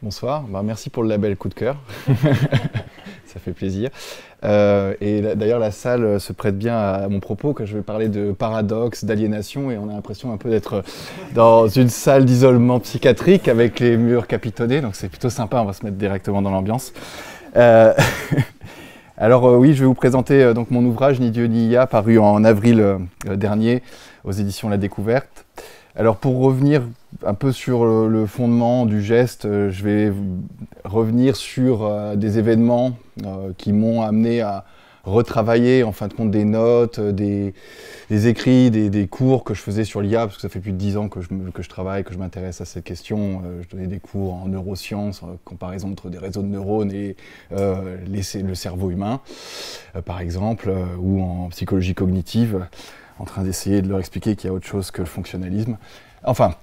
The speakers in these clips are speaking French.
Bonsoir, merci pour le label coup de cœur, ça fait plaisir. D'ailleurs la salle se prête bien à mon propos, que je vais parler de paradoxe, d'aliénation, et on a l'impression un peu d'être dans une salle d'isolement psychiatrique avec les murs capitonnés, donc c'est plutôt sympa, on va se mettre directement dans l'ambiance. Oui, je vais vous présenter donc mon ouvrage Ni Dieu ni IA, paru en avril dernier aux éditions La Découverte. Alors pour revenir un peu sur le fondement du geste, je vais revenir sur des événements qui m'ont amené à retravailler en fin de compte des notes, des écrits, des cours que je faisais sur l'IA, parce que ça fait plus de 10 ans que je travaille, que je m'intéresse à cette question. Je donnais des cours en neurosciences, comparaison entre des réseaux de neurones et le cerveau humain, par exemple, ou en psychologie cognitive, en train d'essayer de leur expliquer qu'il y a autre chose que le fonctionnalisme. Enfin,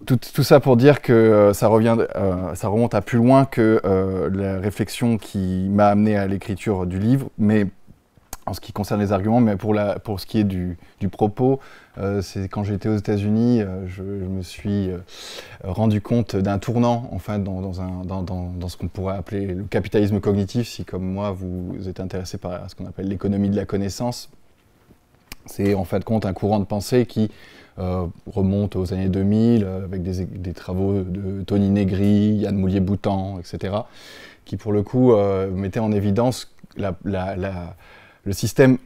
tout ça pour dire que ça remonte à plus loin que la réflexion qui m'a amené à l'écriture du livre, mais en ce qui concerne les arguments, mais pour ce qui est du propos, c'est quand j'étais aux États-Unis, je me suis rendu compte d'un tournant, enfin, dans ce qu'on pourrait appeler le capitalisme cognitif, si comme moi vous êtes intéressé par ce qu'on appelle l'économie de la connaissance. C'est en fin de compte un courant de pensée qui remonte aux années 2000 avec des travaux de Tony Negri, Yann Moulier-Boutan, etc., qui pour le coup mettaient en évidence le système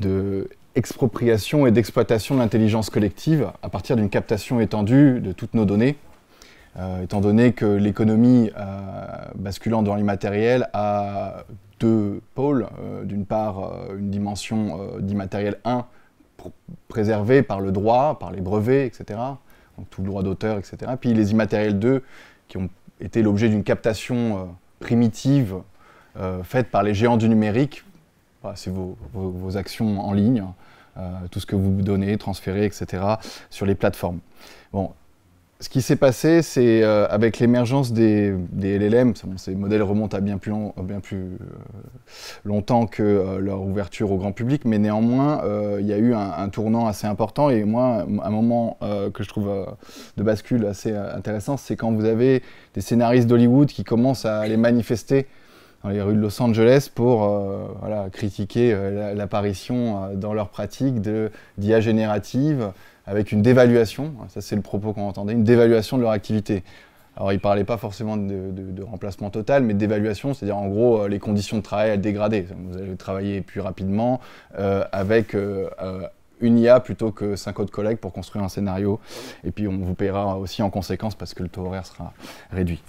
d'expropriation et d'exploitation de l'intelligence collective à partir d'une captation étendue de toutes nos données, étant donné que l'économie basculant dans l'immatériel a deux pôles. D'une part, une dimension d'immatériel 1 préservée par le droit, par les brevets, etc., donc tout le droit d'auteur, etc. Puis les immatériels 2 qui ont été l'objet d'une captation primitive faite par les géants du numérique. Voilà, c'est vos actions en ligne, tout ce que vous donnez, transférez, etc., sur les plateformes. Bon. Ce qui s'est passé, c'est avec l'émergence des LLM, ces modèles remontent à bien plus longtemps que leur ouverture au grand public, mais néanmoins, il y a eu un tournant assez important, et moi, un moment que je trouve de bascule assez intéressant, c'est quand vous avez des scénaristes d'Hollywood qui commencent à aller manifester dans les rues de Los Angeles pour critiquer l'apparition dans leur pratique d'IA générative, avec une dévaluation, ça c'est le propos qu'on entendait, une dévaluation de leur activité. Alors ils ne parlaient pas forcément de remplacement total, mais d'évaluation, c'est-à-dire en gros les conditions de travail à dégrader. Vous allez travailler plus rapidement avec une IA plutôt que 5 autres collègues pour construire un scénario, et puis on vous paiera aussi en conséquence parce que le taux horaire sera réduit.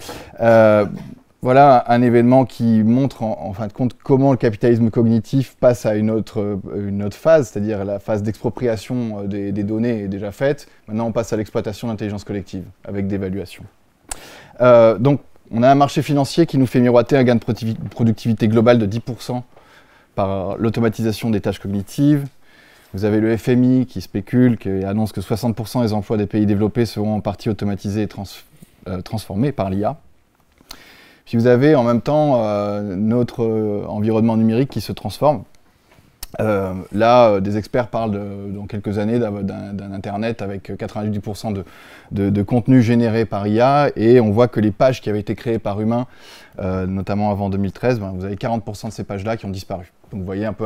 Voilà un événement qui montre en fin de compte comment le capitalisme cognitif passe à une autre phase, c'est-à-dire la phase d'expropriation des données est déjà faite. Maintenant, on passe à l'exploitation de l'intelligence collective avec d'évaluation. Donc, on a un marché financier qui nous fait miroiter un gain de productivité globale de 10% par l'automatisation des tâches cognitives. Vous avez le FMI qui spécule, qui annonce que 60% des emplois des pays développés seront en partie automatisés et transformés par l'IA. Puis vous avez en même temps notre environnement numérique qui se transforme. Là, des experts parlent dans quelques années d'un Internet avec 98% de contenu généré par IA, et on voit que les pages qui avaient été créées par humains, notamment avant 2013, vous avez 40% de ces pages-là qui ont disparu. Donc vous voyez un peu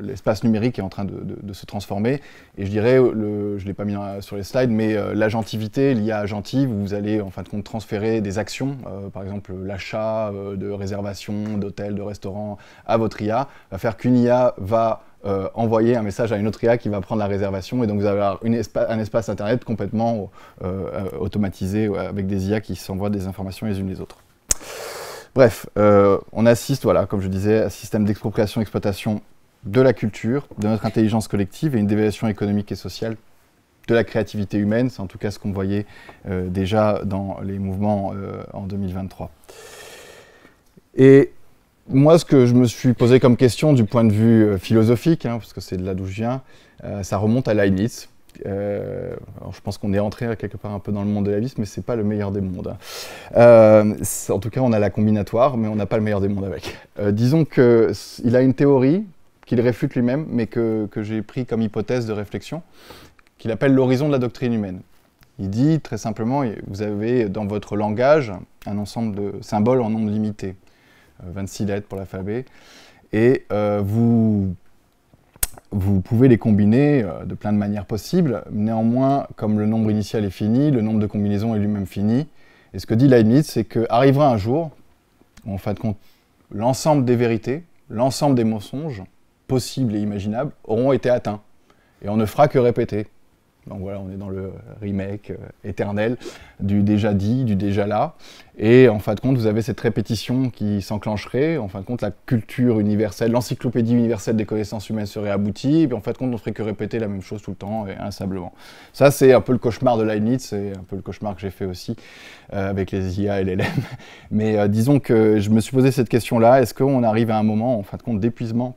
l'espace numérique est en train de se transformer, et je dirais, je ne l'ai pas mis sur les slides, mais l'agentivité, l'IA agentive, où vous allez en fin de compte transférer des actions, par exemple l'achat de réservations, d'hôtels, de restaurants à votre IA, va faire qu'une IA va envoyer un message à une autre IA qui va prendre la réservation, et donc vous allez avoir un espace internet complètement automatisé avec des IA qui s'envoient des informations les unes les autres. Bref, on assiste, voilà, comme je disais, à un système d'expropriation-exploitation de la culture, de notre intelligence collective et une dévaluation économique et sociale de la créativité humaine. C'est en tout cas ce qu'on voyait déjà dans les mouvements en 2023. Et moi, ce que je me suis posé comme question du point de vue philosophique, parce que c'est de là d'où je viens, ça remonte à Leibniz. Alors je pense qu'on est entré quelque part un peu dans le monde de la vie, mais c'est pas le meilleur des mondes. En tout cas, on a la combinatoire, mais on n'a pas le meilleur des mondes avec. Disons qu'il a une théorie qu'il réfute lui-même, mais que j'ai pris comme hypothèse de réflexion, qu'il appelle l'horizon de la doctrine humaine. Il dit très simplement, vous avez dans votre langage un ensemble de symboles en nombre limité, 26 lettres pour l'alphabet, et vous pouvez les combiner de plein de manières possibles. Néanmoins, comme le nombre initial est fini, le nombre de combinaisons est lui-même fini. Et ce que dit Leibniz, c'est qu'arrivera un jour où, en fin de compte, l'ensemble des vérités, l'ensemble des mensonges, possibles et imaginables, auront été atteints. Et on ne fera que répéter. Donc voilà, on est dans le remake éternel du déjà dit, du déjà là. Et en fin de compte, vous avez cette répétition qui s'enclencherait. En fin de compte, la culture universelle, l'encyclopédie universelle des connaissances humaines serait aboutie. Et puis en fin de compte, on ne ferait que répéter la même chose tout le temps et inlassablement. Ça, c'est un peu le cauchemar de Leibniz. C'est un peu le cauchemar que j'ai fait aussi avec les IA et les LLM. Mais disons que je me suis posé cette question-là. Est-ce qu'on arrive à un moment, en fin de compte, d'épuisement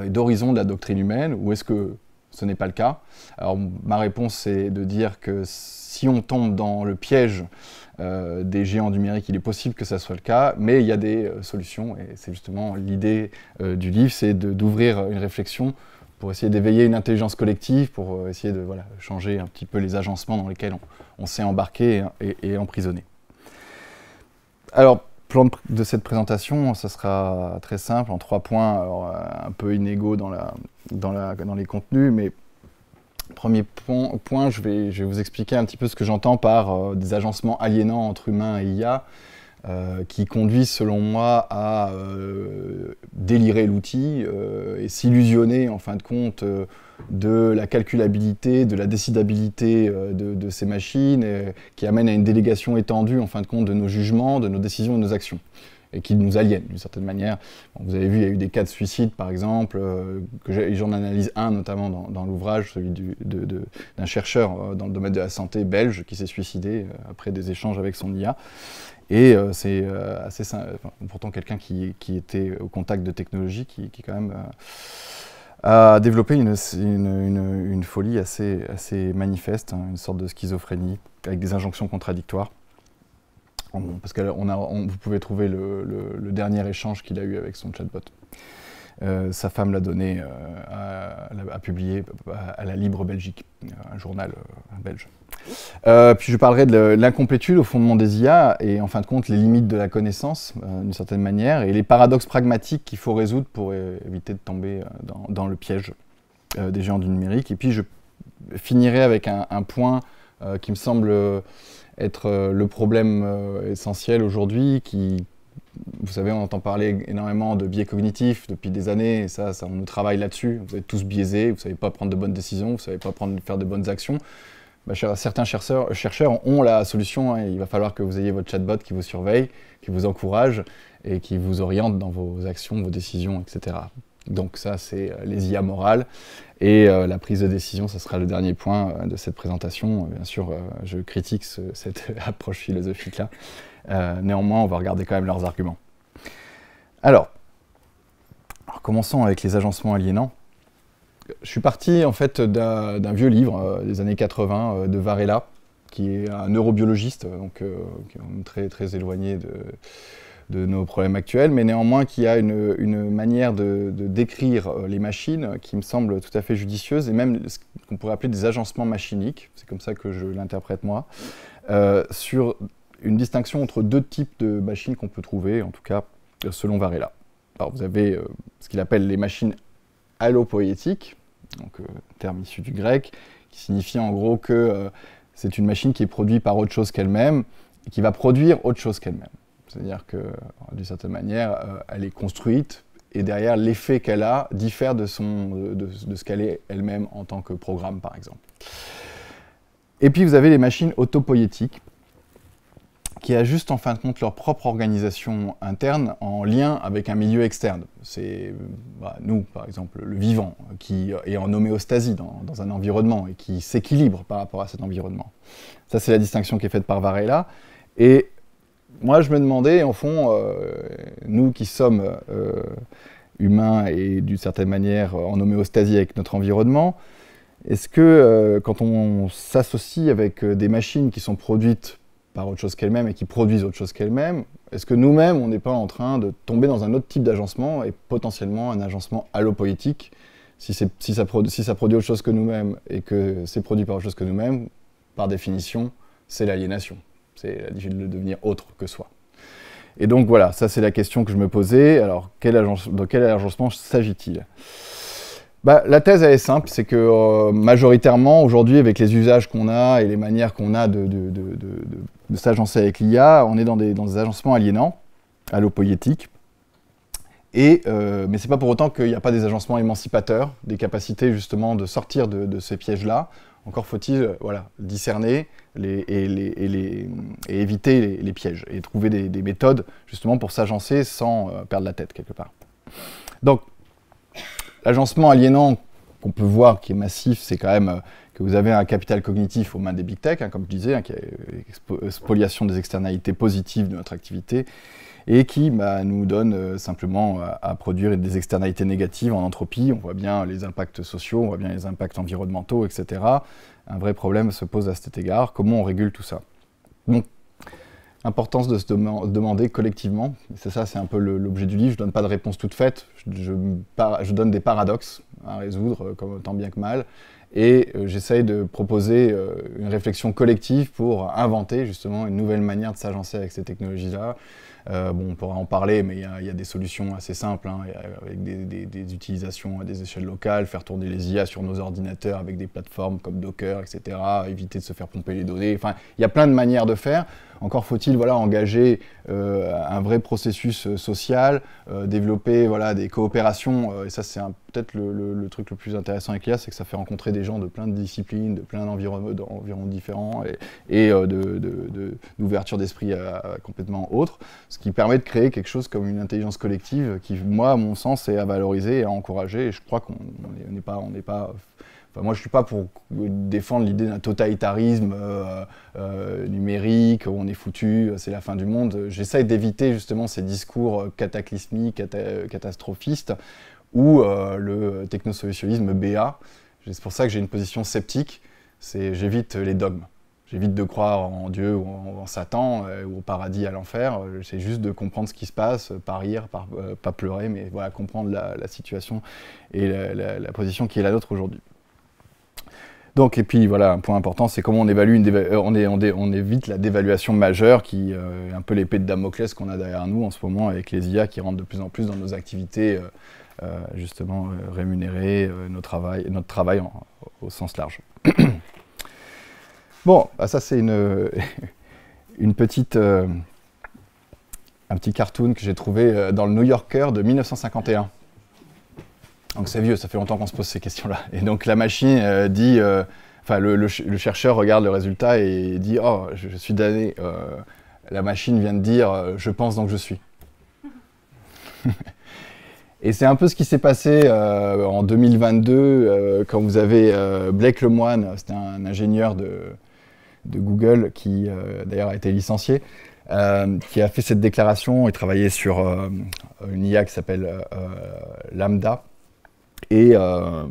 d'horizon de la doctrine humaine, ou est-ce que ce n'est pas le cas? Alors ma réponse, c'est de dire que si on tombe dans le piège des géants numériques, il est possible que ça soit le cas, mais il y a des solutions, et c'est justement l'idée du livre, c'est d'ouvrir une réflexion pour essayer d'éveiller une intelligence collective, pour essayer de changer un petit peu les agencements dans lesquels on s'est embarqué et emprisonné. Alors, plan de cette présentation, ça sera très simple, en 3 points, alors, un peu inégaux dans les contenus, mais premier point, je vais vous expliquer un petit peu ce que j'entends par des agencements aliénants entre humains et IA, qui conduisent, selon moi, à délirer l'outil et s'illusionner, en fin de compte, de la calculabilité, de la décidabilité de ces machines, qui amènent à une délégation étendue, en fin de compte, de nos jugements, de nos décisions et de nos actions, et qui nous aliènent, d'une certaine manière. Bon, vous avez vu, il y a eu des cas de suicide, par exemple, j'en analyse un, notamment dans l'ouvrage, celui d'un chercheur dans le domaine de la santé belge, qui s'est suicidé après des échanges avec son IA. Et c'est assez simple, pourtant quelqu'un qui était au contact de technologie, qui quand même a développé une folie assez manifeste, hein, une sorte de schizophrénie, avec des injonctions contradictoires. Parce que vous pouvez trouver le dernier échange qu'il a eu avec son chatbot. Sa femme l'a donné, a publié à la Libre Belgique, un journal belge. Puis je parlerai de l'incomplétude au fondement des IA et en fin de compte les limites de la connaissance d'une certaine manière et les paradoxes pragmatiques qu'il faut résoudre pour éviter de tomber dans le piège des géants du numérique. Et puis je finirai avec un point qui me semble être le problème essentiel aujourd'hui, vous savez, on entend parler énormément de biais cognitifs depuis des années, et ça on nous travaille là-dessus. Vous êtes tous biaisés, vous ne savez pas prendre de bonnes décisions, vous ne savez pas faire de bonnes actions. Certains chercheurs ont la solution, hein, il va falloir que vous ayez votre chatbot qui vous surveille, qui vous encourage et qui vous oriente dans vos actions, vos décisions, etc. Donc ça, c'est les IA morales. Et la prise de décision, ça sera le dernier point de cette présentation. Bien sûr, je critique cette approche philosophique-là. Néanmoins, on va regarder quand même leurs arguments. Alors, commençons avec les agencements aliénants. Je suis parti en fait d'un vieux livre des années 80 de Varela, qui est un neurobiologiste, donc qui est très éloigné de nos problèmes actuels, mais néanmoins qui a une manière de décrire les machines qui me semble tout à fait judicieuse, et même ce qu'on pourrait appeler des agencements machiniques, c'est comme ça que je l'interprète moi, sur une distinction entre 2 types de machines qu'on peut trouver, en tout cas selon Varela. Alors vous avez ce qu'il appelle les machines allopoétiques, donc terme issu du grec, qui signifie en gros que c'est une machine qui est produite par autre chose qu'elle-même, et qui va produire autre chose qu'elle-même. C'est-à-dire que, d'une certaine manière, elle est construite, et derrière, l'effet qu'elle a diffère de ce qu'elle est elle-même en tant que programme, par exemple. Et puis vous avez les machines autopoïétiques, qui ajustent en fin de compte leur propre organisation interne en lien avec un milieu externe. C'est nous, par exemple, le vivant, qui est en homéostasie dans un environnement et qui s'équilibre par rapport à cet environnement. Ça, c'est la distinction qui est faite par Varela. Et moi, je me demandais, en fond, nous qui sommes humains et d'une certaine manière en homéostasie avec notre environnement, est-ce que quand on s'associe avec des machines qui sont produites par autre chose qu'elles-mêmes et qui produisent autre chose qu'elles-mêmes, est-ce que nous-mêmes, on n'est pas en train de tomber dans un autre type d'agencement et potentiellement un agencement allopoïétique si ça produit autre chose que nous-mêmes et que c'est produit par autre chose que nous-mêmes, par définition, c'est l'aliénation. C'est de devenir autre que soi. Et donc voilà, ça c'est la question que je me posais. Alors, de quel agencement s'agit-il? La thèse, elle est simple, c'est que majoritairement, aujourd'hui, avec les usages qu'on a et les manières qu'on a de s'agencer avec l'IA, on est dans des agencements aliénants, allopoïétiques. Mais ce n'est pas pour autant qu'il n'y a pas des agencements émancipateurs, des capacités justement de sortir de ces pièges-là. Encore faut-il discerner et éviter les pièges et trouver des méthodes justement pour s'agencer sans perdre la tête quelque part. Donc, l'agencement aliénant qu'on peut voir qui est massif, c'est quand même que vous avez un capital cognitif aux mains des big tech, comme je disais, qui est spoliation des externalités positives de notre activité et qui nous donne simplement à produire des externalités négatives en entropie. On voit bien les impacts sociaux, on voit bien les impacts environnementaux, etc. Un vrai problème se pose à cet égard. Comment on régule tout ça? Donc, importance de se demander collectivement, c'est ça, c'est un peu l'objet du livre, je ne donne pas de réponse toute faite, je donne des paradoxes à résoudre, tant bien que mal, et j'essaye de proposer une réflexion collective pour inventer justement une nouvelle manière de s'agencer avec ces technologies-là. On pourra en parler, mais il y a des solutions assez simples, avec des utilisations à des échelles locales, faire tourner les IA sur nos ordinateurs avec des plateformes comme Docker, etc., éviter de se faire pomper les données. Enfin, il y a plein de manières de faire. Encore faut-il engager un vrai processus social, développer des coopérations. Et ça, c'est peut-être le truc le plus intéressant avec l'IA, c'est que ça fait rencontrer des gens de plein de disciplines, de plein d'environnements différents et d'ouverture d'esprit complètement autre, ce qui permet de créer quelque chose comme une intelligence collective qui, moi, à mon sens, est à valoriser et à encourager. Et je crois qu'on n'est pas... moi, je ne suis pas pour défendre l'idée d'un totalitarisme numérique, où on est foutu, c'est la fin du monde. J'essaye d'éviter justement ces discours cataclysmiques, catastrophistes, ou le technosolutionnisme BA. C'est pour ça que j'ai une position sceptique, j'évite les dogmes. J'évite de croire en Dieu ou en Satan, ou au paradis, à l'enfer. C'est juste de comprendre ce qui se passe, pas rire, pas pleurer, mais comprendre la situation et la position qui est la nôtre aujourd'hui. Donc, et puis un point important, c'est comment on évalue on évite la dévaluation majeure qui est un peu l'épée de Damoclès qu'on a derrière nous en ce moment avec les IA qui rentrent de plus en plus dans nos activités justement rémunérées, notre travail au sens large. Bon, ça c'est une petite, un petit cartoon que j'ai trouvé dans le New Yorker de 1951. Donc c'est vieux, ça fait longtemps qu'on se pose ces questions-là. Et donc la machine dit, le chercheur regarde le résultat et dit « Oh, je suis damné, la machine vient de dire « Je pense donc je suis ». Et c'est un peu ce qui s'est passé en 2022 quand vous avez Blake Lemoine, c'était un ingénieur de Google qui d'ailleurs a été licencié, qui a fait cette déclaration. Il travaillait sur une IA qui s'appelle Lambda. Et en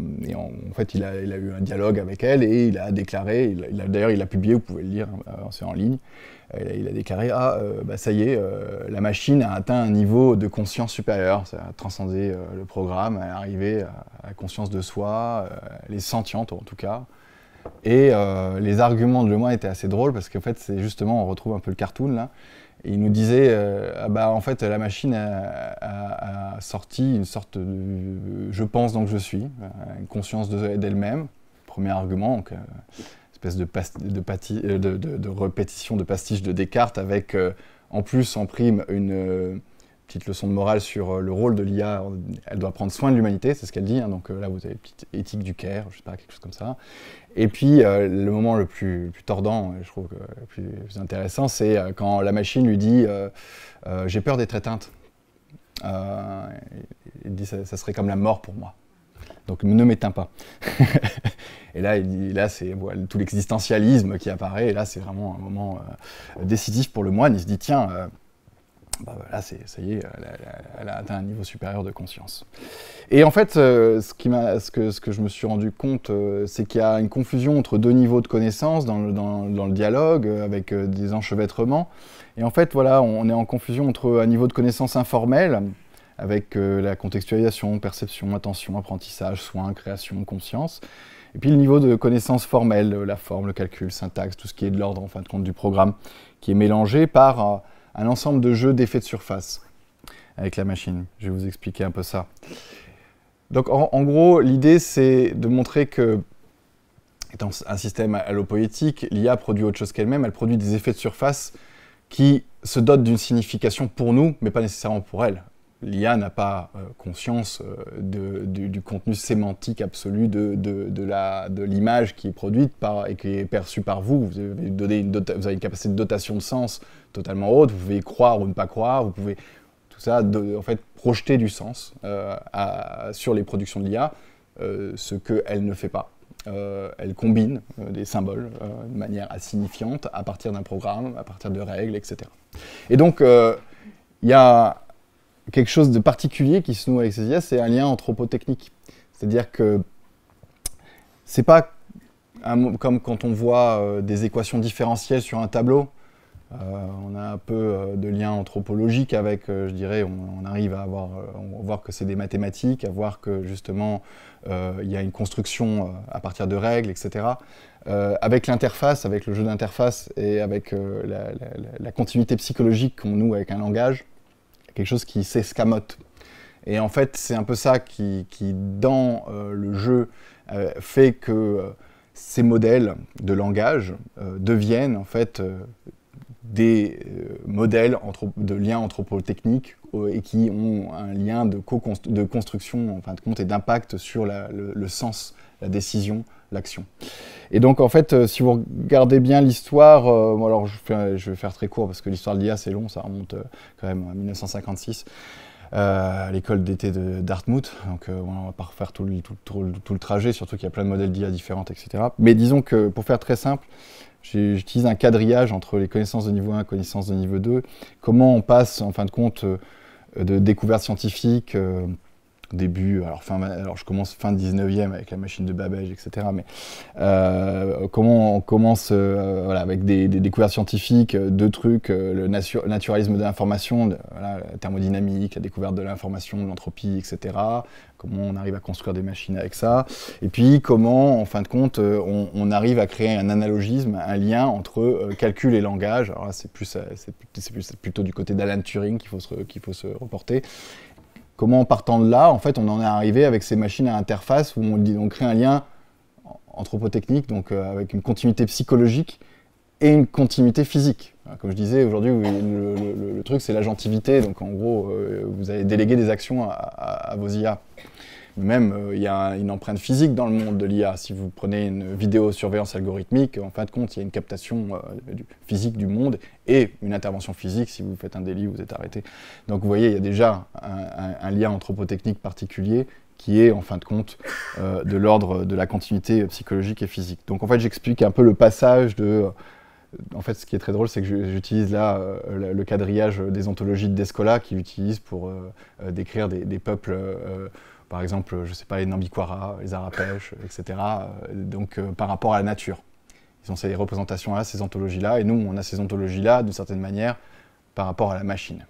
fait, il a eu un dialogue avec elle et il a déclaré, d'ailleurs il a publié, vous pouvez le lire, c'est en ligne, il a déclaré « ça y est, la machine a atteint un niveau de conscience supérieur, ça a transcendé le programme, elle est arrivée à la conscience de soi, elle est sentiente en tout cas ». Et les arguments de Lemoine étaient assez drôles parce qu'en fait, c'est justement, on retrouve un peu le cartoon là, et il nous disait, en fait, la machine a sorti une sorte de « je pense donc je suis », une conscience d'elle-même, premier argument, donc espèce de répétition de pastiche de Descartes avec, en plus, en prime, une petite leçon de morale sur le rôle de l'IA, elle doit prendre soin de l'humanité, c'est ce qu'elle dit, donc là vous avez une petite éthique du Caire, je sais pas, quelque chose comme ça. Et puis le moment le plus tordant, je trouve le plus intéressant, c'est quand la machine lui dit j'ai peur d'être éteinte. Il dit ça serait comme la mort pour moi. Donc ne m'éteins pas. Et là, il dit, là c'est tout l'existentialisme qui apparaît, et là c'est vraiment un moment décisif pour Lemoine. Il se dit tiens, là, ça y est, elle a atteint un niveau supérieur de conscience. Et en fait, ce que je me suis rendu compte, c'est qu'il y a une confusion entre deux niveaux de connaissance dans le dialogue, avec des enchevêtrements. Et en fait, on est en confusion entre un niveau de connaissance informel, avec la contextualisation, perception, attention, apprentissage, soin, création, conscience, Et puis le niveau de connaissance formelle, la forme, le calcul, syntaxe, tout ce qui est de l'ordre en fin de compte du programme, qui est mélangé par un ensemble de jeux d'effets de surface avec la machine. Je vais vous expliquer un peu ça. Donc en gros, l'idée c'est de montrer que, étant un système allopoétique, l'IA produit autre chose qu'elle-même, elle produit des effets de surface qui se dotent d'une signification pour nous, mais pas nécessairement pour elle. L'IA n'a pas conscience du contenu sémantique absolu de l'image qui est produite et qui est perçue par vous. Vous avez une capacité de dotation de sens totalement haute, vous pouvez croire ou ne pas croire, vous pouvez tout ça en fait projeter du sens sur les productions de l'IA, ce qu'elle ne fait pas. Elle combine des symboles de manière insignifiante à partir d'un programme, à partir de règles, etc. Et donc, il y a quelque chose de particulier qui se noue avec ces IA, c'est un lien anthropotechnique. C'est-à-dire que c'est pas comme quand on voit des équations différentielles sur un tableau. On a un peu de lien anthropologique avec, je dirais, on arrive à voir que c'est des mathématiques, à voir que justement il y a une construction à partir de règles, etc. Avec l'interface, avec le jeu d'interface et avec la continuité psychologique qu'on noue avec un langage, quelque chose qui s'escamote. Et en fait, c'est un peu ça qui dans le jeu, fait que ces modèles de langage deviennent en fait des modèles de liens anthropotechniques et qui ont un lien de construction en fin de compte et d'impact sur le sens, la décision, l'action. Et donc en fait, si vous regardez bien l'histoire, alors je vais faire très court parce que l'histoire de l'IA c'est long, ça remonte quand même à 1956. À l'école d'été de Dartmouth, donc on ne va pas refaire tout le trajet, surtout qu'il y a plein de modèles d'IA différents, etc. Mais disons que, pour faire très simple, j'utilise un quadrillage entre les connaissances de niveau 1 et connaissances de niveau 2. Comment on passe, en fin de compte, de découvertes scientifiques, début, alors je commence fin 19e avec la machine de Babbage, etc. Mais comment on commence voilà, avec des découvertes scientifiques, deux trucs, le naturalisme de l'information, voilà, la thermodynamique, la découverte de l'information, de l'entropie, etc. Comment on arrive à construire des machines avec ça. Et puis comment, en fin de compte, on arrive à créer un analogisme, un lien entre calcul et langage. Alors là, c'est plutôt du côté d'Alan Turing qu'il faut se reporter. Comment, en partant de là, en fait, on en est arrivé avec ces machines à interface où on crée un lien anthropotechnique, donc avec une continuité psychologique et une continuité physique. Alors, comme je disais, aujourd'hui, le truc, c'est l'agentivité. Donc, en gros, vous allez déléguer des actions à vos IA. Même, il y a une empreinte physique dans le monde de l'IA. Si vous prenez une vidéosurveillance algorithmique, en fin de compte, il y a une captation physique du monde et une intervention physique. Si vous faites un délit, vous êtes arrêté. Donc vous voyez, il y a déjà un lien anthropotechnique particulier qui est, en fin de compte, de l'ordre de la continuité psychologique et physique. Donc en fait, j'explique un peu le passage de... En fait, ce qui est très drôle, c'est que j'utilise là le quadrillage des ontologies de Descola qu'il utilise pour décrire des peuples... par exemple, je ne sais pas, les Nambikwara, les Arapèches, etc. Donc, par rapport à la nature. Ils ont ces représentations-là, ces ontologies-là, et nous, on a ces ontologies-là, d'une certaine manière, par rapport à la machine.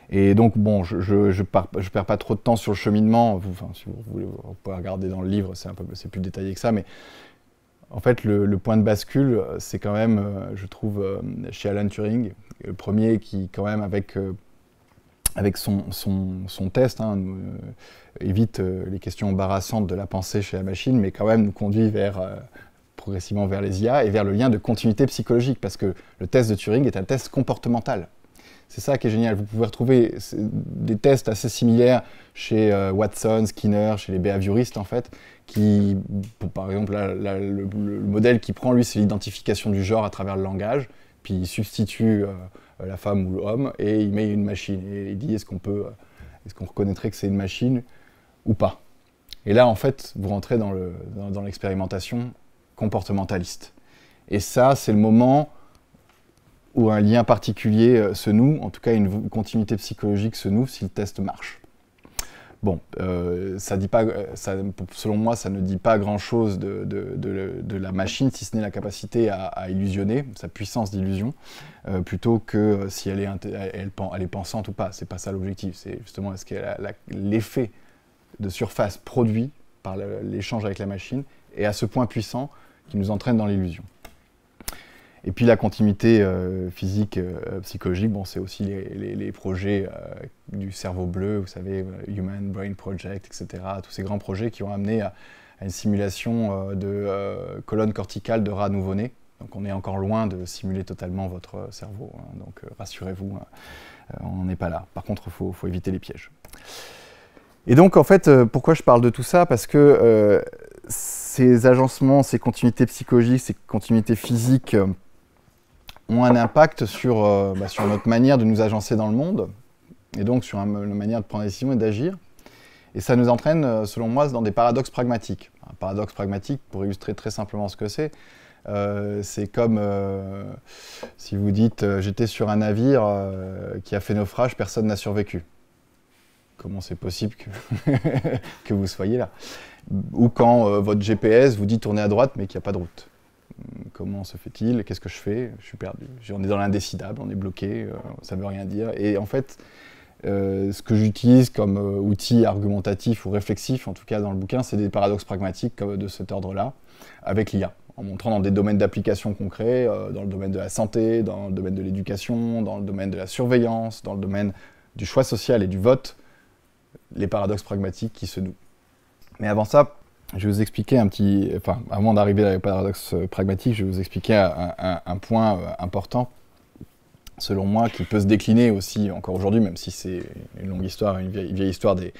Et donc, bon, je perds pas trop de temps sur le cheminement. Enfin, si vous voulez, vous pouvez regarder dans le livre, c'est plus détaillé que ça, mais en fait, le point de bascule, c'est quand même, je trouve, chez Alan Turing, le premier qui, quand même, avec son test, évite les questions embarrassantes de la pensée chez la machine, mais quand même nous conduit progressivement vers les IA et vers le lien de continuité psychologique, parce que le test de Turing est un test comportemental. C'est ça qui est génial. Vous pouvez retrouver des tests assez similaires chez Watson, Skinner, chez les behavioristes, en fait, qui, par exemple, le modèle qui prend, lui, c'est l'identification du genre à travers le langage, puis il substitue la femme ou l'homme, et il met une machine. Et il dit, est-ce qu'on reconnaîtrait que c'est une machine ou pas? Et là, en fait, vous rentrez dans l'expérimentation comportementaliste. Et ça, c'est le moment où un lien particulier se noue, en tout cas une continuité psychologique se noue si le test marche. Bon, ça dit pas, selon moi, ça ne dit pas grand-chose de la machine, si ce n'est la capacité à illusionner, sa puissance d'illusion, plutôt que si elle est pensante ou pas. C'est pas ça l'objectif, c'est justement est-ce que l'effet de surface produit par l'échange avec la machine est à ce point puissant qu'il nous entraîne dans l'illusion. Et puis la continuité physique, psychologique, bon, c'est aussi les projets du cerveau bleu, vous savez, Human Brain Project, etc. Tous ces grands projets qui ont amené à une simulation de colonne corticale de rats nouveau-nés. Donc on est encore loin de simuler totalement votre cerveau, hein, donc rassurez-vous, on n'en est pas là. Par contre, il faut éviter les pièges. Et donc en fait, pourquoi je parle de tout ça? Parce que ces agencements, ces continuités psychologiques, ces continuités physiques ont un impact sur notre manière de nous agencer dans le monde, et donc sur la manière de prendre des décisions et d'agir. Et ça nous entraîne, selon moi, dans des paradoxes pragmatiques. Un paradoxe pragmatique, pour illustrer très simplement ce que c'est comme si vous dites j'étais sur un navire qui a fait naufrage, personne n'a survécu. Comment c'est possible que vous soyez là? Ou quand votre GPS vous dit tournez à droite mais qu'il n'y a pas de route. Comment se fait-il? Qu'est-ce que je fais? Je suis perdu. On est dans l'indécidable, on est bloqué, ça ne veut rien dire. Et en fait, ce que j'utilise comme outil argumentatif ou réflexif, en tout cas dans le bouquin, c'est des paradoxes pragmatiques de cet ordre-là, avec l'IA, en montrant dans des domaines d'application concrets, dans le domaine de la santé, dans le domaine de l'éducation, dans le domaine de la surveillance, dans le domaine du choix social et du vote, les paradoxes pragmatiques qui se nouent. Mais avant ça, je vais vous expliquer avant d'arriver à les paradoxes pragmatiques, je vais vous expliquer un point important, selon moi, qui peut se décliner aussi encore aujourd'hui, même si c'est une longue histoire, une vieille histoire de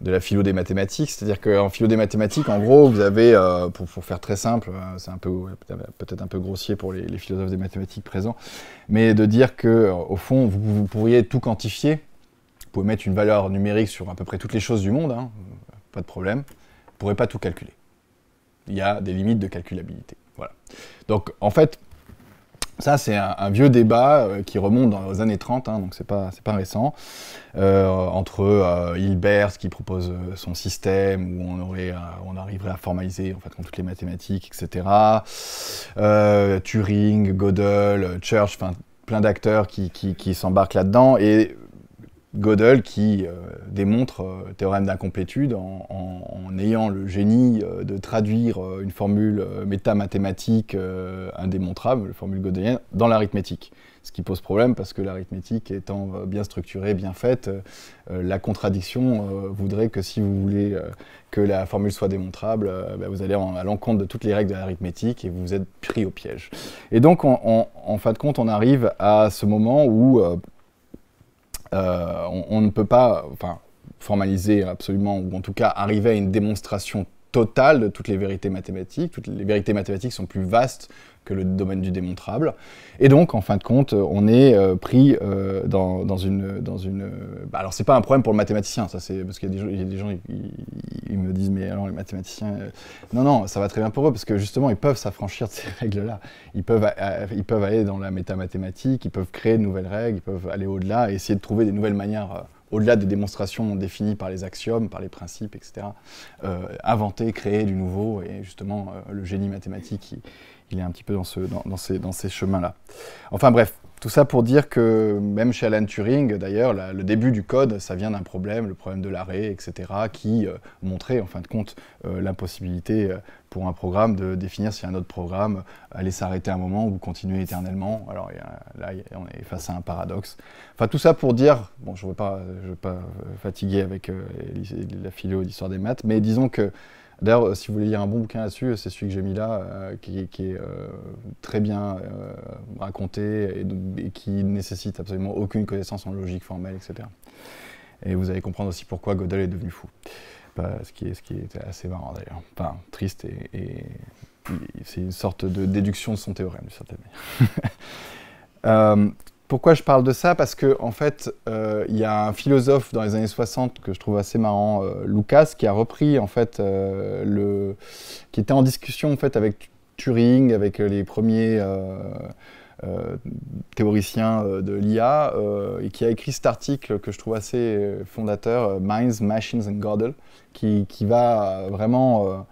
la philo des mathématiques. C'est-à-dire qu'en philo des mathématiques, en gros, vous avez, pour faire très simple, c'est peut-être un peu grossier pour les philosophes des mathématiques présents, mais de dire qu'au fond, vous pourriez tout quantifier, vous pouvez mettre une valeur numérique sur à peu près toutes les choses du monde, hein, pas de problème. Vous ne pourrez pas tout calculer. Il y a des limites de calculabilité. Voilà. Donc, en fait, ça, c'est un vieux débat qui remonte dans les années 30, hein, donc c'est pas récent, entre Hilbert, qui propose son système, où on arriverait à formaliser en fait, toutes les mathématiques, etc. Turing, Gödel, Church, enfin, plein d'acteurs qui s'embarquent là-dedans, et Gödel qui démontre le théorème d'incomplétude en ayant le génie de traduire une formule métamathématique indémontrable, la formule gödelienne, dans l'arithmétique. Ce qui pose problème parce que l'arithmétique étant bien structurée, bien faite, la contradiction voudrait que si vous voulez que la formule soit démontrable, vous allez à l'encontre de toutes les règles de l'arithmétique et vous êtes pris au piège. Et donc en fin de compte, on arrive à ce moment où on ne peut pas formaliser absolument, ou en tout cas arriver à une démonstration totale de toutes les vérités mathématiques. Toutes les vérités mathématiques sont plus vastes que le domaine du démontrable. Et donc, en fin de compte, on est pris dans une... alors, c'est pas un problème pour le mathématicien, ça, c'est parce qu'il y a des gens ils me disent, mais alors les mathématiciens... Non, ça va très bien pour eux, parce que justement, ils peuvent s'affranchir de ces règles-là. Ils peuvent aller dans la métamathématique, ils peuvent créer de nouvelles règles, ils peuvent aller au-delà et essayer de trouver des nouvelles manières... au-delà des démonstrations définies par les axiomes, par les principes, etc., inventer, créer du nouveau, et justement, le génie mathématique, il est un petit peu dans ces chemins-là. Enfin bref, tout ça pour dire que même chez Alan Turing, d'ailleurs, le début du code, ça vient d'un problème, le problème de l'arrêt, etc., qui montrait, en fin de compte, l'impossibilité pour un programme de définir si un autre programme allait s'arrêter un moment ou continuer éternellement. Alors là, on est face à un paradoxe. Enfin, tout ça pour dire, bon, je ne veux pas fatiguer avec la philo et l'histoire des maths, mais disons que, d'ailleurs, si vous voulez lire un bon bouquin là-dessus, c'est celui que j'ai mis là, qui est très bien raconté et qui ne nécessite absolument aucune connaissance en logique formelle, etc. Et vous allez comprendre aussi pourquoi Gödel est devenu fou. Ce qui est assez marrant d'ailleurs. Enfin, triste et c'est une sorte de déduction de son théorème, d'une certaine manière. Pourquoi je parle de ça? Parce que en fait, il y a un philosophe dans les années 60 que je trouve assez marrant, Lucas, qui a repris en fait qui était en discussion en fait avec Turing, avec les premiers théoriciens de l'IA, et qui a écrit cet article que je trouve assez fondateur, Minds, Machines and Gödel, qui va vraiment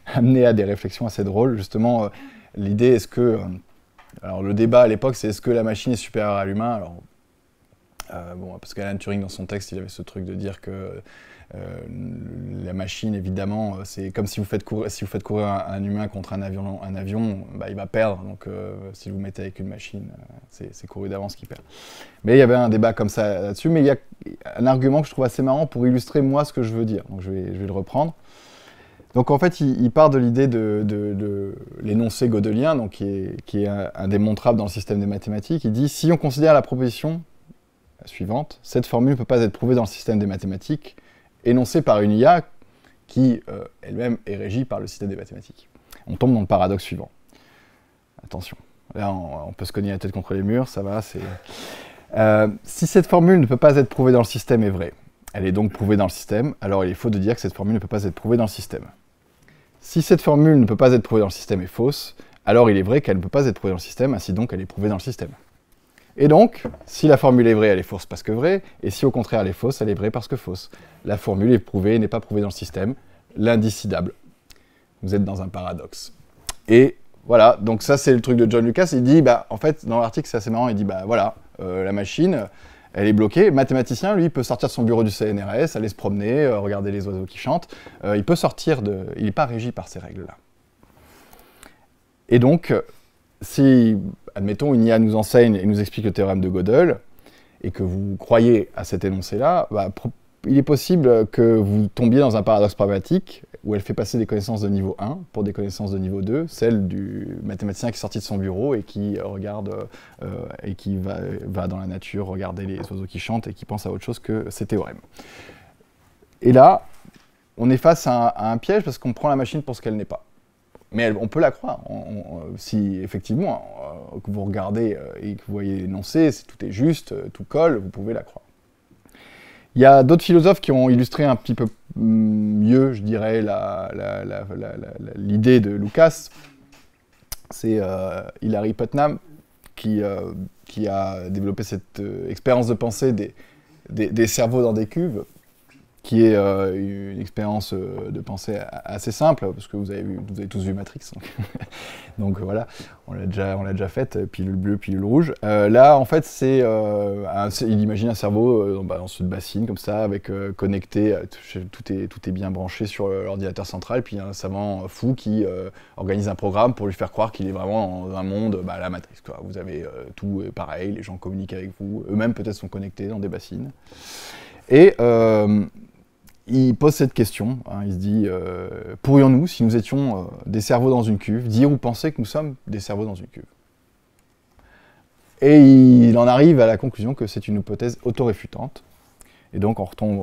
amener à des réflexions assez drôles. Justement, l'idée, est-ce que... alors le débat à l'époque, c'est est-ce que la machine est supérieure à l'humain? Alors, parce qu'Alan Turing, dans son texte, il avait ce truc de dire que La machine, évidemment, c'est comme si vous faites courir un humain contre un avion, bah, il va perdre. Donc, si vous le mettez avec une machine, c'est couru d'avance qui perd. Mais il y avait un débat comme ça là-dessus. Mais il y a un argument que je trouve assez marrant pour illustrer, moi, ce que je veux dire. Donc, je vais le reprendre. Donc, en fait, il part de l'idée de l'énoncé gödelien, donc, qui est indémontrable dans le système des mathématiques. Il dit, si on considère la proposition suivante, cette formule ne peut pas être prouvée dans le système des mathématiques, énoncée par une IA qui, elle-même, est régie par le système des mathématiques. On tombe dans le paradoxe suivant. Attention, là, on peut se cogner la tête contre les murs, ça va, c'est... si cette formule ne peut pas être prouvée dans le système est vraie, elle est donc prouvée dans le système, alors il est faux de dire que cette formule ne peut pas être prouvée dans le système. Si cette formule ne peut pas être prouvée dans le système est fausse, alors il est vrai qu'elle ne peut pas être prouvée dans le système, ainsi donc elle est prouvée dans le système. Et donc, si la formule est vraie, elle est fausse parce que vraie, et si au contraire elle est fausse, elle est vraie parce que fausse. La formule est prouvée et n'est pas prouvée dans le système, l'indécidable. Vous êtes dans un paradoxe. Et voilà, donc ça c'est le truc de John Lucas, il dit, bah, en fait, dans l'article c'est assez marrant, il dit, bah voilà, la machine, elle est bloquée, le mathématicien, lui, peut sortir de son bureau du CNRS, aller se promener, regarder les oiseaux qui chantent, il peut sortir de... il n'est pas régi par ces règles-là. Et donc, si, admettons, une IA nous enseigne et nous explique le théorème de Gödel, et que vous croyez à cet énoncé-là, bah, il est possible que vous tombiez dans un paradoxe pragmatique, où elle fait passer des connaissances de niveau 1 pour des connaissances de niveau 2, celle du mathématicien qui est sorti de son bureau et qui regarde, et qui va dans la nature regarder les oiseaux qui chantent et qui pense à autre chose que ces théorèmes. Et là, on est face à un piège parce qu'on prend la machine pour ce qu'elle n'est pas. Mais on peut la croire. Si effectivement, que vous regardez et que vous voyez l'énoncé, tout est juste, tout colle, vous pouvez la croire. Il y a d'autres philosophes qui ont illustré un petit peu mieux, je dirais, l'idée de Lucas. C'est Hilary Putnam qui a développé cette expérience de pensée des cerveaux dans des cuves, qui est une expérience de pensée assez simple, parce que vous avez tous vu Matrix, donc voilà, on l'a déjà faite, pilule bleue, pilule rouge. Là, en fait, il imagine un cerveau dans cette bassine, comme ça, avec connecté, tout est bien branché sur l'ordinateur central, puis il y a un savant fou qui organise un programme pour lui faire croire qu'il est vraiment dans un monde, la Matrix, quoi. Vous avez tout pareil, les gens communiquent avec vous, eux-mêmes peut-être sont connectés dans des bassines. Et il pose cette question, hein, il se dit pourrions-nous, si nous étions des cerveaux dans une cuve, dire ou penser que nous sommes des cerveaux dans une cuve? Et il en arrive à la conclusion que c'est une hypothèse autoréfutante. Et donc on retombe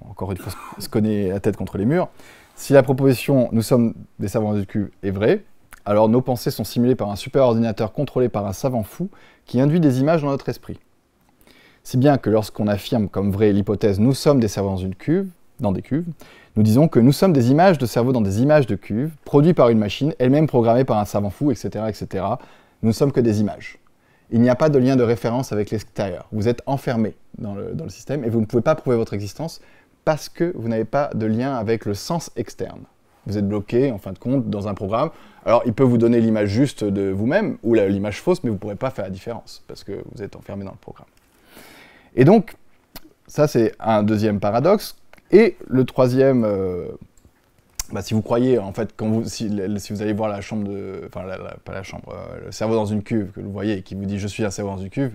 encore une fois se cogner la tête contre les murs. Si la proposition nous sommes des cerveaux dans une cuve est vraie, alors nos pensées sont simulées par un superordinateur contrôlé par un savant fou qui induit des images dans notre esprit. Si bien que lorsqu'on affirme comme vraie l'hypothèse « nous sommes des cerveaux dans des cuves », nous disons que nous sommes des images de cerveaux dans des images de cuves, produites par une machine, elle-même programmée par un savant fou, etc., etc. Nous ne sommes que des images. Il n'y a pas de lien de référence avec l'extérieur. Vous êtes enfermé dans le système et vous ne pouvez pas prouver votre existence parce que vous n'avez pas de lien avec le sens externe. Vous êtes bloqué, en fin de compte, dans un programme. Alors, il peut vous donner l'image juste de vous-même ou l'image fausse, mais vous ne pourrez pas faire la différence parce que vous êtes enfermé dans le programme. Et donc, ça c'est un deuxième paradoxe. Et le troisième, si vous croyez, en fait, si vous allez voir la chambre pas la chambre, le cerveau dans une cuve, que vous voyez et qui vous dit « je suis un cerveau dans une cuve »,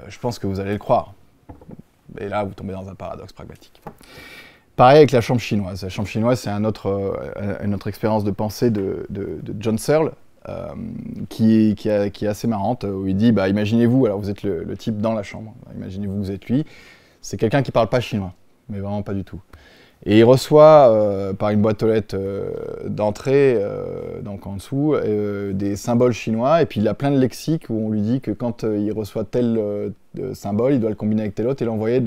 je pense que vous allez le croire. Et là, vous tombez dans un paradoxe pragmatique. Pareil avec la chambre chinoise. La chambre chinoise, c'est une autre expérience de pensée de John Searle, qui est assez marrante, où il dit, imaginez-vous, alors vous êtes le type dans la chambre, imaginez-vous que vous êtes lui, c'est quelqu'un qui ne parle pas chinois, mais vraiment pas du tout. Et il reçoit, par une boîte aux lettres d'entrée, donc en dessous, des symboles chinois, et puis il a plein de lexiques où on lui dit que quand il reçoit tel symbole, il doit le combiner avec tel autre et l'envoyer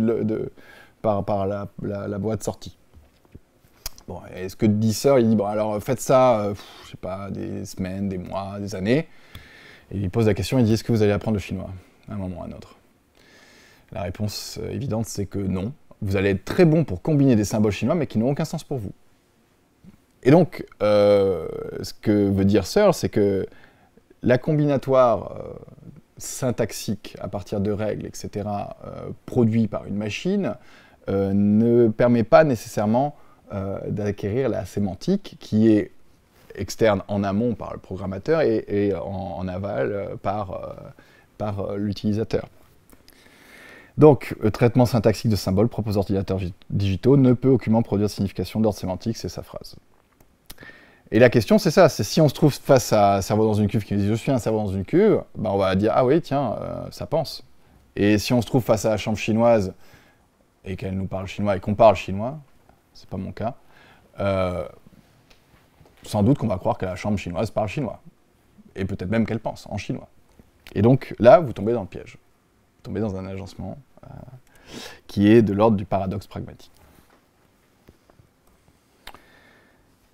par la boîte sortie. Bon, et ce que dit Searle, il dit, bon alors faites ça, je sais pas, des semaines, des mois, des années, et il pose la question, il dit, est-ce que vous allez apprendre le chinois, à un moment ou à un autre? La réponse évidente, c'est que non. Vous allez être très bon pour combiner des symboles chinois, mais qui n'ont aucun sens pour vous. Et donc, ce que veut dire Searle, c'est que la combinatoire syntaxique à partir de règles, etc., produit par une machine, ne permet pas nécessairement d'acquérir la sémantique qui est externe en amont par le programmateur et en aval par l'utilisateur. Donc, le traitement syntaxique de symboles propose aux ordinateurs digitaux ne peut aucunement produire de signification d'ordre sémantique, c'est sa phrase. Et la question, c'est ça, c'est si on se trouve face à un cerveau dans une cuve qui nous dit « je suis un cerveau dans une cuve », ben on va dire « ah oui, tiens, ça pense ». Et si on se trouve face à la chambre chinoise et qu'elle nous parle chinois et qu'on parle chinois, c'est pas mon cas, sans doute qu'on va croire que la chambre chinoise parle chinois. Et peut-être même qu'elle pense en chinois. Et donc là, vous tombez dans le piège. Vous tombez dans un agencement qui est de l'ordre du paradoxe pragmatique.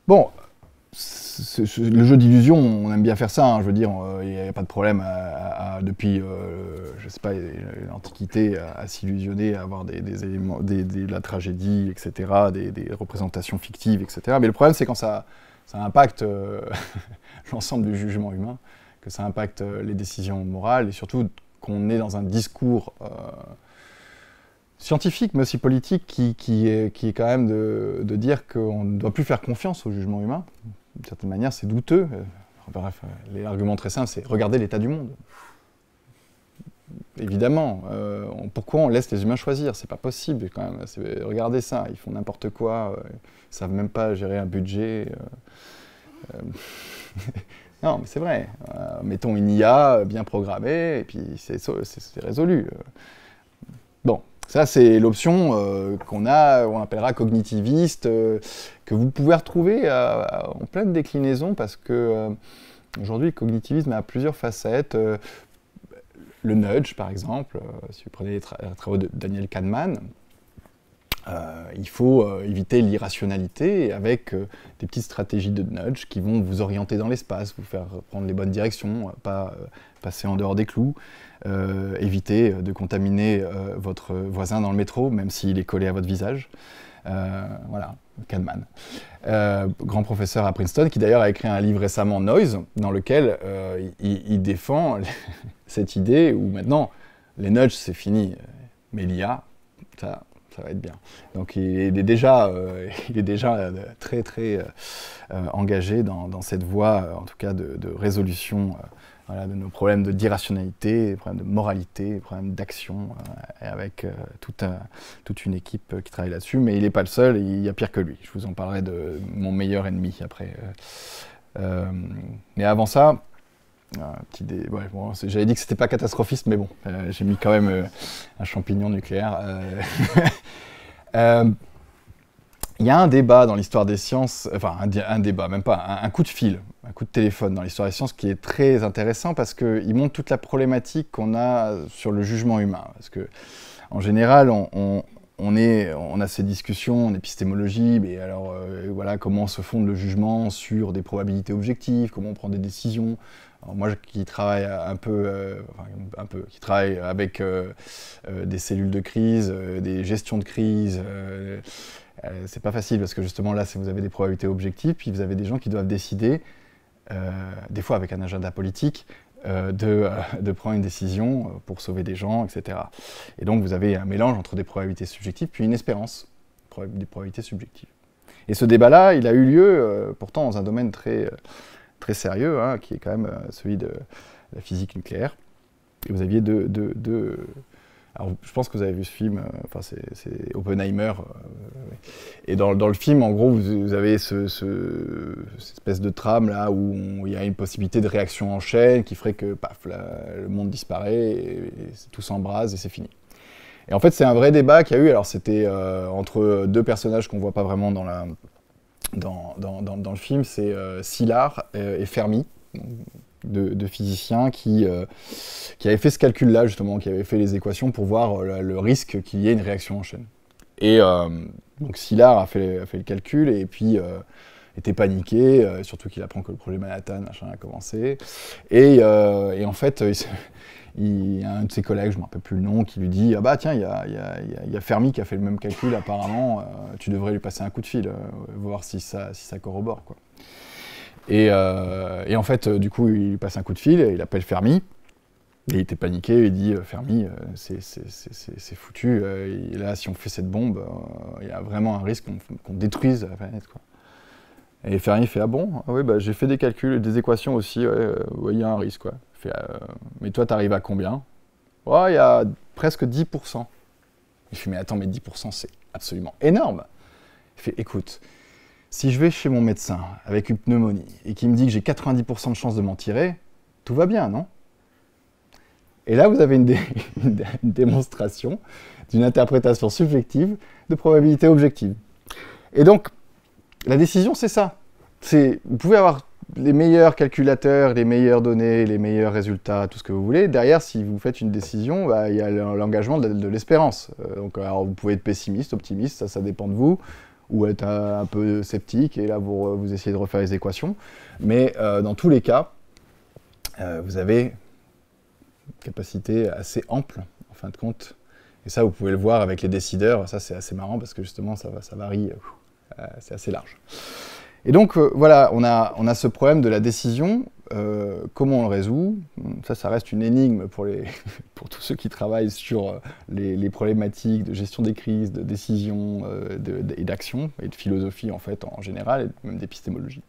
Bon, le jeu d'illusion, on aime bien faire ça, hein, je veux dire, il n'y a pas de problème depuis, je sais pas, l'Antiquité, à s'illusionner, à avoir des éléments, la tragédie, etc., des représentations fictives, etc. Mais le problème, c'est quand ça impacte l'ensemble du jugement humain, que ça impacte les décisions morales, et surtout qu'on est dans un discours scientifique, mais aussi politique, qui est quand même de dire qu'on ne doit plus faire confiance au jugement humain. D'une certaine manière, c'est douteux. Bref, l'argument très simple, c'est regarder l'état du monde. Évidemment, pourquoi on laisse les humains choisir? C'est pas possible quand même. Regardez ça, ils font n'importe quoi, ils savent même pas gérer un budget. Non, mais c'est vrai. Mettons une IA bien programmée, et puis c'est résolu. Bon, ça c'est l'option qu'on appellera cognitiviste, que vous pouvez retrouver en pleine déclinaison, parce que aujourd'hui, le cognitivisme a plusieurs facettes. Le nudge, par exemple, si vous prenez les travaux de Daniel Kahneman, il faut éviter l'irrationalité avec des petites stratégies de nudge qui vont vous orienter dans l'espace, vous faire prendre les bonnes directions, pas passer en dehors des clous, éviter de contaminer votre voisin dans le métro, même s'il est collé à votre visage. Voilà, Kahneman. Grand professeur à Princeton, qui d'ailleurs a écrit un livre récemment, Noise, dans lequel il défend cette idée où maintenant, les nudges, c'est fini, mais l'IA, ça va être bien. Donc il est déjà très engagé dans cette voie, en tout cas de résolution voilà, de nos problèmes d'irrationalité, des problèmes de moralité, des problèmes d'action, avec toute une équipe qui travaille là-dessus. Mais il n'est pas le seul, et il y a pire que lui. Je vous en parlerai de mon meilleur ennemi après. Mais avant ça, ouais, bon, j'avais dit que c'était pas catastrophiste, mais bon, j'ai mis quand même un champignon nucléaire. Il y a un débat dans l'histoire des sciences, enfin un débat, même pas, un coup de fil, un coup de téléphone dans l'histoire des sciences qui est très intéressant parce qu'il montre toute la problématique qu'on a sur le jugement humain. Parce que, en général, on a ces discussions en épistémologie, mais alors voilà, comment se fonde le jugement sur des probabilités objectives, comment on prend des décisions. Alors moi qui travaille qui travaille avec des cellules de crise, des gestions de crise, c'est pas facile parce que justement là vous avez des probabilités objectives, puis vous avez des gens qui doivent décider, des fois avec un agenda politique, de prendre une décision pour sauver des gens, etc. Et donc vous avez un mélange entre des probabilités subjectives puis une espérance, des probabilités subjectives. Et ce débat-là, il a eu lieu pourtant dans un domaine très sérieux, hein, qui est quand même celui de la physique nucléaire. Et vous aviez alors, je pense que vous avez vu ce film, enfin, c'est Oppenheimer. Et dans le film, en gros, vous avez cette espèce de trame là où il y a une possibilité de réaction en chaîne qui ferait que paf, le monde disparaît et tout s'embrase et c'est fini. Et en fait, c'est un vrai débat qu'il y a eu. Alors, c'était entre deux personnages qu'on ne voit pas vraiment dans le film, c'est Szilard et Fermi, deux physiciens qui avaient fait ce calcul-là, justement, qui avaient fait les équations pour voir le risque qu'il y ait une réaction en chaîne. Et donc Szilard a fait le calcul et puis était paniqué, surtout qu'il apprend que le projet Manhattan a commencé. Et en fait, il y a un de ses collègues, je ne me rappelle plus le nom, qui lui dit « Ah bah tiens, il y a Fermi qui a fait le même calcul apparemment, tu devrais lui passer un coup de fil, voir si ça corrobore. » quoi. Et en fait, du coup, il lui passe un coup de fil, il appelle Fermi, Et il était paniqué, il dit Fermi, c'est foutu, et là si on fait cette bombe, il y a vraiment un risque qu'on détruise la planète, quoi. Et Fermi fait ah bon? Ah oui, bah, j'ai fait des calculs, des équations aussi, ouais, il y a un risque, quoi. Il fait, mais toi t'arrives à combien? Oh, il y a presque 10%. Il fait mais attends, mais 10% c'est absolument énorme. Il fait écoute, si je vais chez mon médecin avec une pneumonie et qu'il me dit que j'ai 90% de chance de m'en tirer, tout va bien, non? Et là, vous avez une démonstration d'une interprétation subjective de probabilité objective. Et donc, la décision, c'est ça. Vous pouvez avoir les meilleurs calculateurs, les meilleures données, les meilleurs résultats, tout ce que vous voulez. Derrière, si vous faites une décision, bah, il y a l'engagement de l'espérance. Donc, alors, vous pouvez être pessimiste, optimiste, ça dépend de vous, ou être un peu sceptique, et là, vous essayez de refaire les équations. Mais dans tous les cas, vous avez capacité assez ample, en fin de compte. Et ça, vous pouvez le voir avec les décideurs. Ça, c'est assez marrant parce que justement, ça varie. C'est assez large. Et donc, voilà, on a ce problème de la décision. Comment on le résout? Ça reste une énigme pour tous ceux qui travaillent sur les problématiques de gestion des crises, de décision et d'action, et de philosophie, en fait, en général, et même d'épistémologie.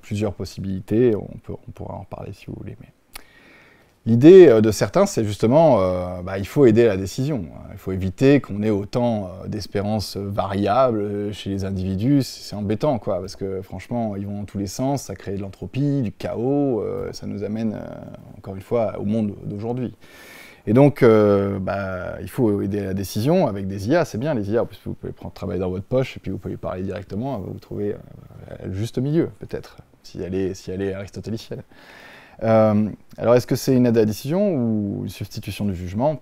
Plusieurs possibilités, on pourra en parler si vous voulez. Mais l'idée de certains, c'est justement, il faut aider à la décision. Il faut éviter qu'on ait autant d'espérances variables chez les individus. C'est embêtant, quoi, parce que franchement, ils vont dans tous les sens, ça crée de l'entropie, du chaos, ça nous amène, encore une fois, au monde d'aujourd'hui. Et donc, il faut aider à la décision avec des IA, c'est bien les IA, parce que vous pouvez travailler dans votre poche, et puis vous pouvez parler directement, vous trouvez le juste milieu, peut-être, si elle est aristotélicienne. Alors, est-ce que c'est une aide à la décision ou une substitution du jugement?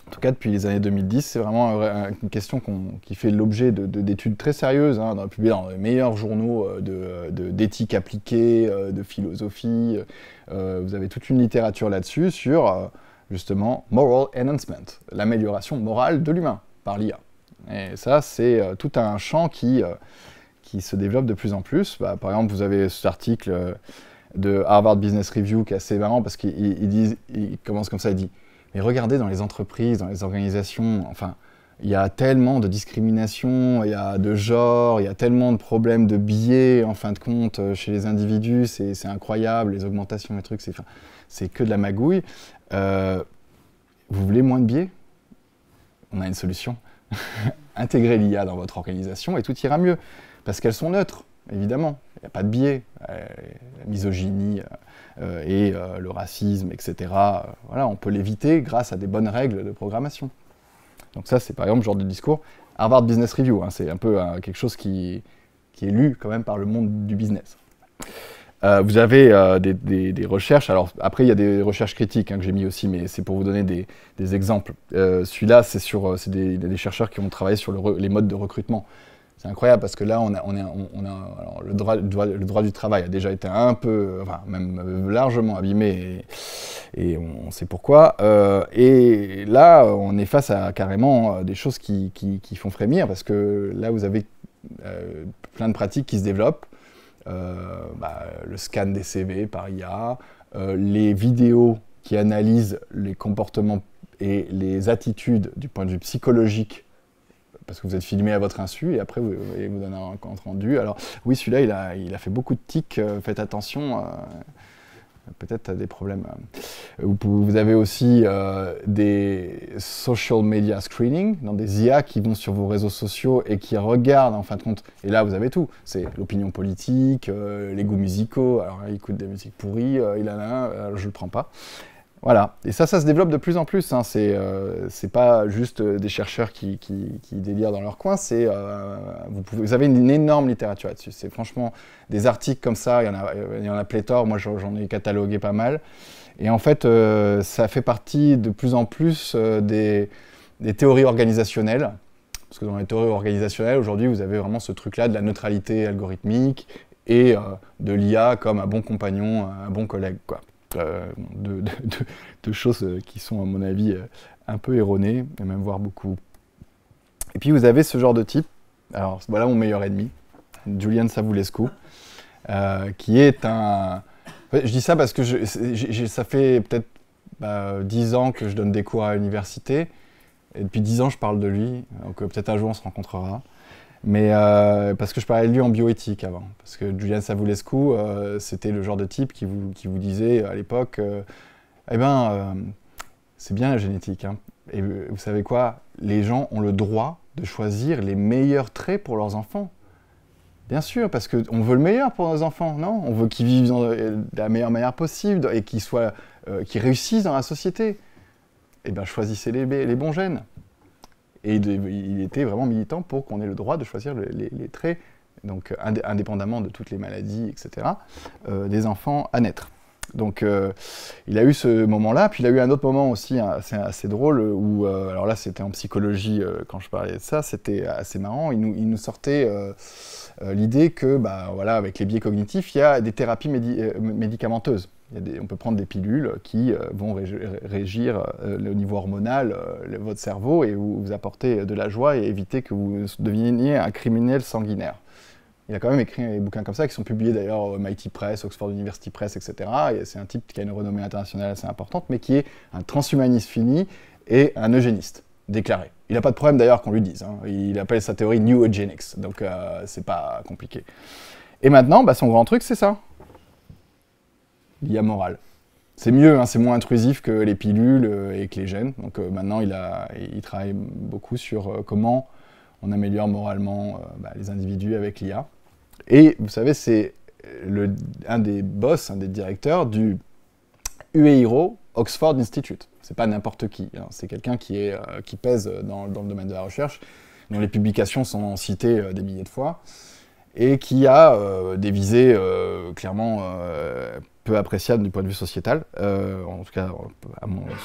En tout cas, depuis les années 2010, c'est vraiment une question qui fait l'objet d'études très sérieuses, publiées dans les meilleurs journaux d'éthique appliquée, de philosophie. Vous avez toute une littérature là-dessus sur, justement, moral enhancement, l'amélioration morale de l'humain par l'IA. Et ça, c'est tout un champ qui se développe de plus en plus. Par exemple, vous avez cet article de Harvard Business Review qui est assez marrant parce qu'il commence comme ça, il dit « Mais regardez dans les entreprises, dans les organisations, enfin, il y a tellement de discrimination, il y a de genre, il y a tellement de problèmes de biais, en fin de compte, chez les individus, c'est incroyable, les augmentations, les trucs, c'est que de la magouille. Vous voulez moins de biais? On a une solution. Intégrez l'IA dans votre organisation et tout ira mieux, parce qu'elles sont neutres. Évidemment, il n'y a pas de biais, la misogynie et le racisme, etc. Voilà, on peut l'éviter grâce à des bonnes règles de programmation. Donc ça, c'est par exemple le genre de discours Harvard Business Review, c'est un peu quelque chose qui est lu quand même par le monde du business. Vous avez des recherches, alors après il y a des recherches critiques que j'ai mis aussi, mais c'est pour vous donner des exemples. Celui-là, c'est des chercheurs qui ont travaillé sur les modes de recrutement. C'est incroyable parce que là, alors, le droit du travail a déjà été un peu, enfin, même largement abîmé, et on sait pourquoi. Et là, on est face à carrément des choses qui font frémir, parce que là, vous avez plein de pratiques qui se développent. Le scan des CV par IA, les vidéos qui analysent les comportements et les attitudes du point de vue psychologique, parce que vous êtes filmé à votre insu, et après vous donnez un compte rendu. Alors oui, celui-là, il a fait beaucoup de tics, faites attention, peut-être à des problèmes. Vous avez aussi des social media screening, dans des IA qui vont sur vos réseaux sociaux et qui regardent, en fin de compte, et là vous avez tout, c'est l'opinion politique, les goûts musicaux, alors il écoute des musiques pourries, il en a un, je le prends pas. Voilà, et ça se développe de plus en plus, c'est pas juste des chercheurs qui délirent dans leur coin, vous avez une énorme littérature là-dessus, c'est franchement des articles comme ça, il y en a pléthore, moi j'en ai catalogué pas mal, et en fait ça fait partie de plus en plus des théories organisationnelles, parce que dans les théories organisationnelles, aujourd'hui vous avez vraiment ce truc-là de la neutralité algorithmique et de l'IA comme un bon compagnon, un bon collègue, quoi. De choses qui sont à mon avis un peu erronées, et même voire beaucoup. Et puis vous avez ce genre de type, alors voilà mon meilleur ennemi, Julian Savulescu, qui est un... En Ouais, je dis ça parce que ça fait peut-être 10 ans que je donne des cours à l'université. Et depuis 10 ans, je parle de lui. Donc peut-être un jour, on se rencontrera. Mais parce que je parlais de lui en bioéthique avant. Parce que Julian Savulescu, c'était le genre de type qui vous disait à l'époque eh ben, c'est bien la génétique. Hein. Et vous savez quoi? Les gens ont le droit de choisir les meilleurs traits pour leurs enfants. Bien sûr, parce qu'on veut le meilleur pour nos enfants, non? On veut qu'ils vivent de la meilleure manière possible et qu'ils réussissent dans la société. Eh bien, choisissez les bons gènes. Et il était vraiment militant pour qu'on ait le droit de choisir les traits, donc indépendamment de toutes les maladies, etc., des enfants à naître. Donc il a eu ce moment-là, puis il a eu un autre moment aussi assez drôle, où, alors là c'était en psychologie quand je parlais de ça, c'était assez marrant, il nous sortait l'idée que, voilà, avec les biais cognitifs, il y a des thérapies médicamenteuses. On peut prendre des pilules qui vont régir au niveau hormonal votre cerveau et vous apporter de la joie et éviter que vous deveniez un criminel sanguinaire. Il a quand même écrit des bouquins comme ça qui sont publiés d'ailleurs au MIT Press, Oxford University Press, etc. Et c'est un type qui a une renommée internationale assez importante, mais qui est un transhumaniste fini et un eugéniste déclaré. Il n'a pas de problème d'ailleurs qu'on lui dise. Hein. Il appelle sa théorie New Eugenics, donc c'est pas compliqué. Et maintenant, son grand truc, c'est ça. L'IA morale. C'est mieux, hein, c'est moins intrusif que les pilules et que les gènes. Donc maintenant, il travaille beaucoup sur comment on améliore moralement les individus avec l'IA. Et vous savez, c'est un des boss, un des directeurs du UEIRO Oxford Institute. C'est pas n'importe qui, hein. C'est quelqu'un qui pèse dans le domaine de la recherche, dont les publications sont citées des milliers de fois, et qui a des visées clairement peu appréciables du point de vue sociétal, en tout cas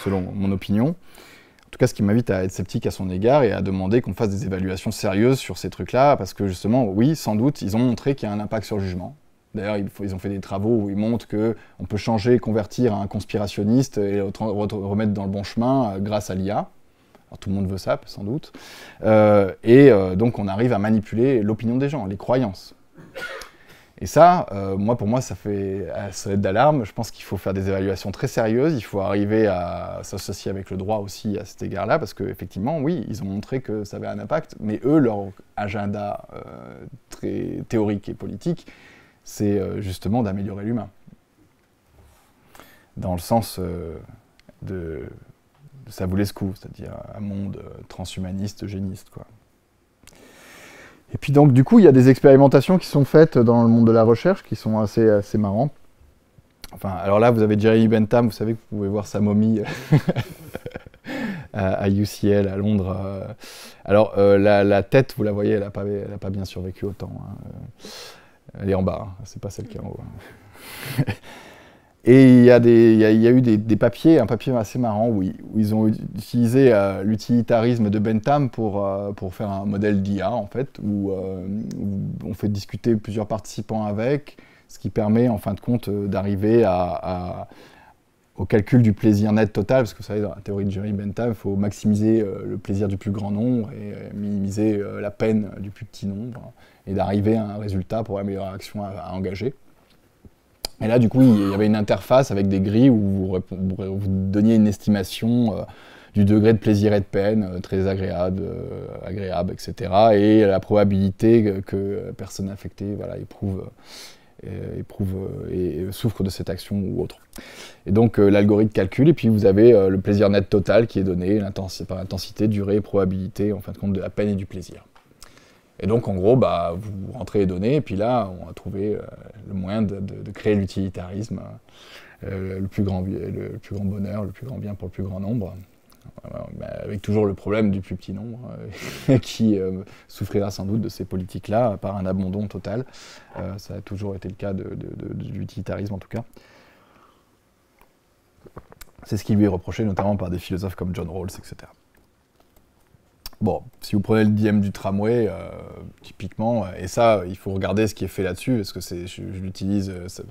selon mon opinion. En tout cas, ce qui m'invite à être sceptique à son égard et à demander qu'on fasse des évaluations sérieuses sur ces trucs-là, parce que justement, oui, sans doute, ils ont montré qu'il y a un impact sur le jugement. D'ailleurs, ils ont fait des travaux où ils montrent qu'on peut changer, convertir un conspirationniste et le remettre dans le bon chemin grâce à l'IA. Alors tout le monde veut ça, sans doute. Donc on arrive à manipuler l'opinion des gens, les croyances. Et ça, pour moi, ça fait sonnette d'alarme. Je pense qu'il faut faire des évaluations très sérieuses. Il faut arriver à s'associer avec le droit aussi à cet égard-là, parce qu'effectivement, oui, ils ont montré que ça avait un impact, mais eux, leur agenda très théorique et politique, c'est justement d'améliorer l'humain. Dans le sens de Savulescu, c'est-à-dire un monde transhumaniste, eugéniste, quoi. Et puis donc, du coup, il y a des expérimentations qui sont faites dans le monde de la recherche qui sont assez marrantes. Enfin, alors là, vous avez Jeremy Bentham, vous savez que vous pouvez voir sa momie à UCL, à Londres. Alors, la tête, vous la voyez, elle n'a pas bien survécu au temps. Hein. Elle est en bas, hein. C'est pas celle qui est en haut. Hein. Et il y a eu des papiers, un papier assez marrant où ils ont utilisé l'utilitarisme de Bentham pour faire un modèle d'IA, en fait, où on fait discuter plusieurs participants avec, ce qui permet, en fin de compte, d'arriver au calcul du plaisir net total, parce que vous savez, dans la théorie de Jeremy Bentham, il faut maximiser le plaisir du plus grand nombre et minimiser la peine du plus petit nombre, et d'arriver à un résultat pour améliorer l'action à engager. Et là, du coup, il y avait une interface avec des grilles où vous donniez une estimation du degré de plaisir et de peine, très agréable, etc. Et la probabilité que la personne affectée éprouve et souffre de cette action ou autre. Et donc, l'algorithme calcule, et puis vous avez le plaisir net total qui est donné par intensité, durée, probabilité, en fin de compte, de la peine et du plaisir. Et donc, en gros, vous rentrez les données, et puis là, on a trouvé le moyen de créer l'utilitarisme, le plus grand bonheur, le plus grand bien pour le plus grand nombre, avec toujours le problème du plus petit nombre, qui souffrira sans doute de ces politiques-là par un abandon total. Ça a toujours été le cas de l'utilitarisme, en tout cas. C'est ce qui lui est reproché, notamment par des philosophes comme John Rawls, etc. Bon, si vous prenez le dilemme du tramway, typiquement, et ça, il faut regarder ce qui est fait là-dessus, parce que je l'utilise, ça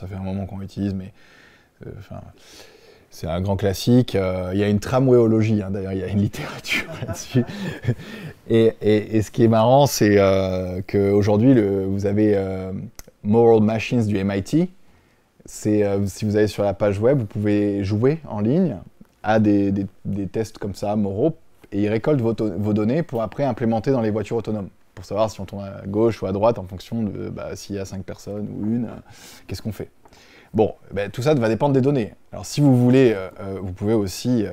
fait un moment qu'on l'utilise, mais c'est un grand classique. Il y a une tramwayologie, hein, d'ailleurs, il y a une littérature là-dessus. Et ce qui est marrant, c'est qu'aujourd'hui, vous avez Moral Machines du MIT. c'est si vous allez sur la page web, vous pouvez jouer en ligne à des tests comme ça, moraux, et ils récoltent vos données pour après implémenter dans les voitures autonomes, pour savoir si on tourne à gauche ou à droite en fonction de s'il y a 5 personnes ou une, qu'est-ce qu'on fait. Bon, tout ça va dépendre des données. Alors si vous voulez, vous pouvez aussi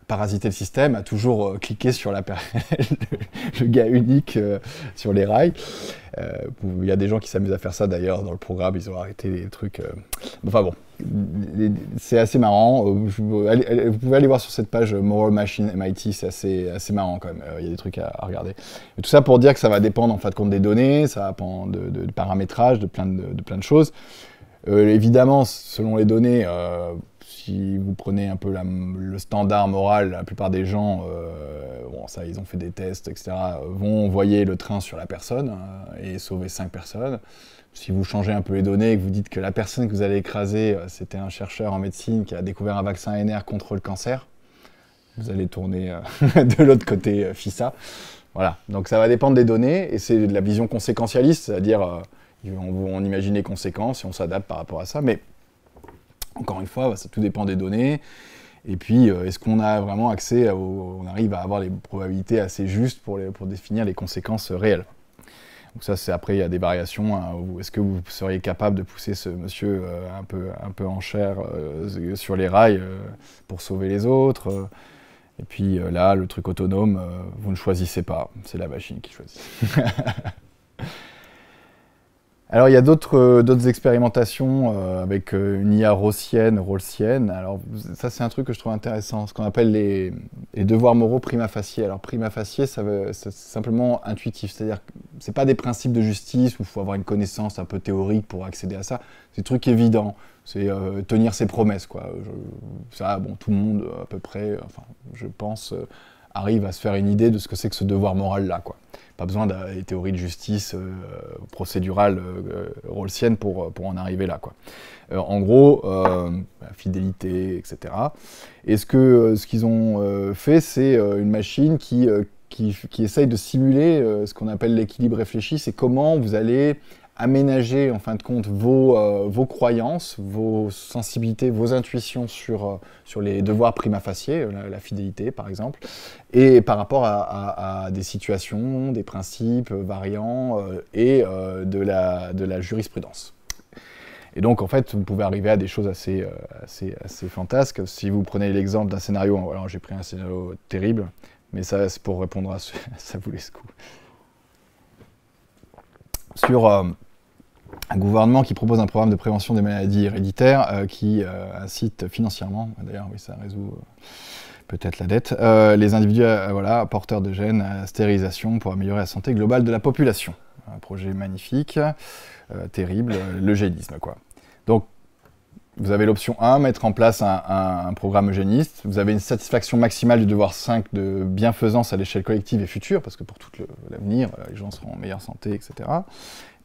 parasiter le système, à toujours cliquer sur le gars unique sur les rails. Il y a des gens qui s'amusent à faire ça d'ailleurs dans le programme, ils ont arrêté les trucs. Enfin bon, c'est assez marrant. Vous pouvez aller voir sur cette page Moral Machine MIT, c'est assez marrant quand même. Il y a des trucs à regarder. Et tout ça pour dire que ça va dépendre en fin de compte des données, ça va dépendre de paramétrage, de plein de choses. Évidemment, selon les données, si vous prenez un peu le standard moral, la plupart des gens, bon, ça, ils ont fait des tests, etc., vont envoyer le train sur la personne et sauver 5 personnes. Si vous changez un peu les données et que vous dites que la personne que vous allez écraser, c'était un chercheur en médecine qui a découvert un vaccin ARN contre le cancer, vous allez tourner de l'autre côté FISA. Voilà, donc ça va dépendre des données et c'est de la vision conséquentialiste, c'est-à-dire on imagine les conséquences et on s'adapte par rapport à ça, mais encore une fois, ça tout dépend des données. Et puis, est-ce qu'on a vraiment accès, on arrive à avoir les probabilités assez justes pour définir les conséquences réelles. Donc ça, après, il y a des variations. Hein, est-ce que vous seriez capable de pousser ce monsieur un peu en chair sur les rails pour sauver les autres et puis là, le truc autonome, vous ne choisissez pas, c'est la machine qui choisit. Alors, il y a d'autres expérimentations avec une IA rawlsienne. Alors, ça, c'est un truc que je trouve intéressant, ce qu'on appelle les devoirs moraux prima facie. Alors, prima facie, c'est simplement intuitif, c'est-à-dire que ce n'est pas des principes de justice où il faut avoir une connaissance un peu théorique pour accéder à ça. C'est des trucs évidents, c'est tenir ses promesses, quoi. Ça, bon, tout le monde, à peu près, enfin, je pense, arrive à se faire une idée de ce que c'est que ce devoir moral-là, quoi. Pas besoin des théories de justice procédurale rawlsienne pour en arriver là, quoi. En gros, fidélité, etc. Et ce qu'ils ont fait, c'est une machine qui essaye de simuler ce qu'on appelle l'équilibre réfléchi, c'est comment vous allez aménager en fin de compte vos croyances, vos sensibilités, vos intuitions sur les devoirs prima facie, la fidélité par exemple, et par rapport à des situations, des principes variants et de la jurisprudence. Et donc en fait, vous pouvez arriver à des choses assez fantasques. Si vous prenez l'exemple d'un scénario, alors j'ai pris un scénario terrible, mais ça c'est pour répondre à ça vous laisse coup. Sur un gouvernement qui propose un programme de prévention des maladies héréditaires qui incite financièrement, d'ailleurs oui ça résout peut-être la dette, les individus voilà, porteurs de gènes à stérilisation pour améliorer la santé globale de la population. Un projet magnifique, terrible, l'eugénisme quoi. Donc vous avez l'option 1, mettre en place un programme eugéniste. Vous avez une satisfaction maximale du devoir 5 de bienfaisance à l'échelle collective et future, parce que pour tout l'avenir, les gens seront en meilleure santé, etc.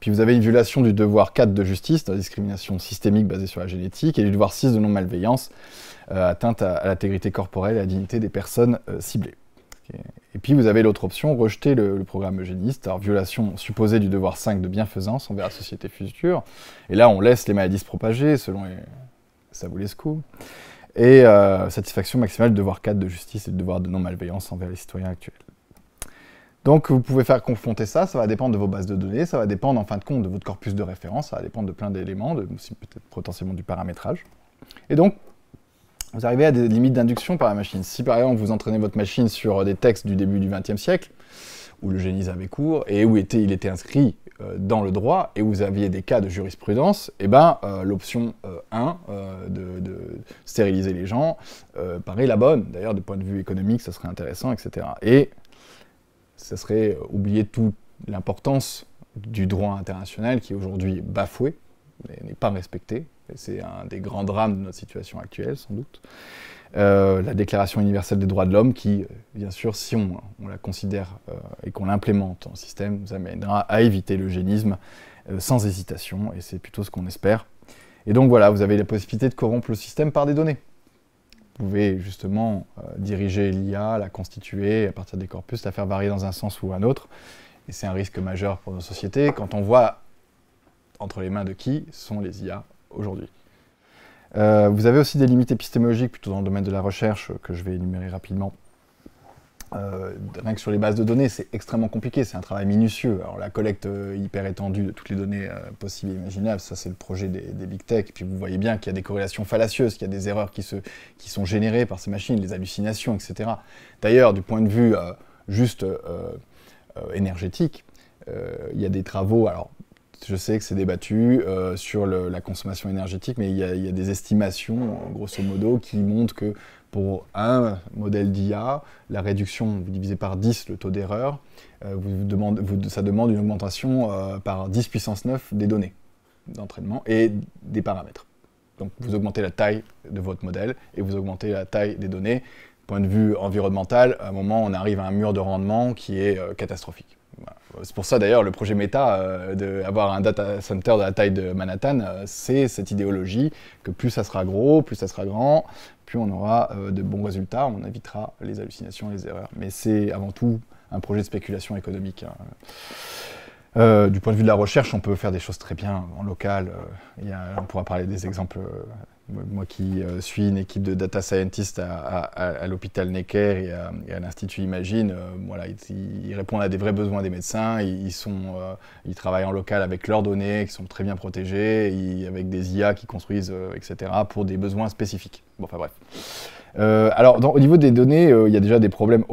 Puis vous avez une violation du devoir 4 de justice, de la discrimination systémique basée sur la génétique, et du devoir 6 de non-malveillance, atteinte à l'intégrité corporelle et à la dignité des personnes ciblées. Et puis vous avez l'autre option, rejeter le programme eugéniste, alors violation supposée du devoir 5 de bienfaisance envers la société future. Et là, on laisse les maladies se propager, selon ça vous laisse coup. Et satisfaction maximale du devoir 4 de justice et du devoir de non-malveillance envers les citoyens actuels. Donc vous pouvez faire confronter ça, ça va dépendre de vos bases de données, ça va dépendre en fin de compte de votre corpus de référence, ça va dépendre de plein d'éléments, aussi peut-être potentiellement du paramétrage. Et donc, vous arrivez à des limites d'induction par la machine. Si par exemple vous entraînez votre machine sur des textes du début du XXe siècle, où l'eugénisme avait cours, et où il était inscrit dans le droit, et où vous aviez des cas de jurisprudence, et ben l'option 1 de stériliser les gens paraît la bonne. D'ailleurs, du point de vue économique, ça serait intéressant, etc. Et ça serait oublier toute l'importance du droit international qui est aujourd'hui bafoué, n'est pas respecté. C'est un des grands drames de notre situation actuelle, sans doute. La Déclaration universelle des droits de l'homme qui, bien sûr, si on la considère et qu'on l'implémente en système, nous amènera à éviter l'eugénisme sans hésitation, et c'est plutôt ce qu'on espère. Et donc voilà, vous avez la possibilité de corrompre le système par des données. Vous pouvez justement diriger l'IA, la constituer, à partir des corpus, la faire varier dans un sens ou un autre. Et c'est un risque majeur pour nos sociétés quand on voit entre les mains de qui sont les IA aujourd'hui. Vous avez aussi des limites épistémologiques plutôt dans le domaine de la recherche que je vais énumérer rapidement. Rien que sur les bases de données, c'est extrêmement compliqué, c'est un travail minutieux. Alors la collecte hyper étendue de toutes les données possibles et imaginables, ça c'est le projet des big tech. Et puis vous voyez bien qu'il y a des corrélations fallacieuses, qu'il y a des erreurs qui sont générées par ces machines, les hallucinations, etc. D'ailleurs, du point de vue juste énergétique, il y a des travaux, alors je sais que c'est débattu sur la consommation énergétique, mais il y a des estimations, grosso modo, qui montrent que pour un modèle d'IA, la réduction, vous divisez par 10 le taux d'erreur, ça demande une augmentation par 10 puissance 9 des données d'entraînement et des paramètres. Donc vous augmentez la taille de votre modèle et vous augmentez la taille des données. Point de vue environnemental, à un moment, on arrive à un mur de rendement qui est catastrophique. Voilà. C'est pour ça d'ailleurs le projet Meta d'avoir un data center de la taille de Manhattan, c'est cette idéologie que plus ça sera gros, plus ça sera grand, plus on aura de bons résultats, on évitera les hallucinations et les erreurs. Mais c'est avant tout un projet de spéculation économique. Du point de vue de la recherche, on peut faire des choses très bien en local. On pourra parler des exemples. Moi qui suis une équipe de data scientists à l'hôpital Necker et à l'Institut Imagine, voilà, ils répondent à des vrais besoins des médecins, ils travaillent en local avec leurs données qui sont très bien protégées, avec des IA qui construisent, etc., pour des besoins spécifiques. Bon, enfin bref. Alors, au niveau des données, il y a déjà des problèmes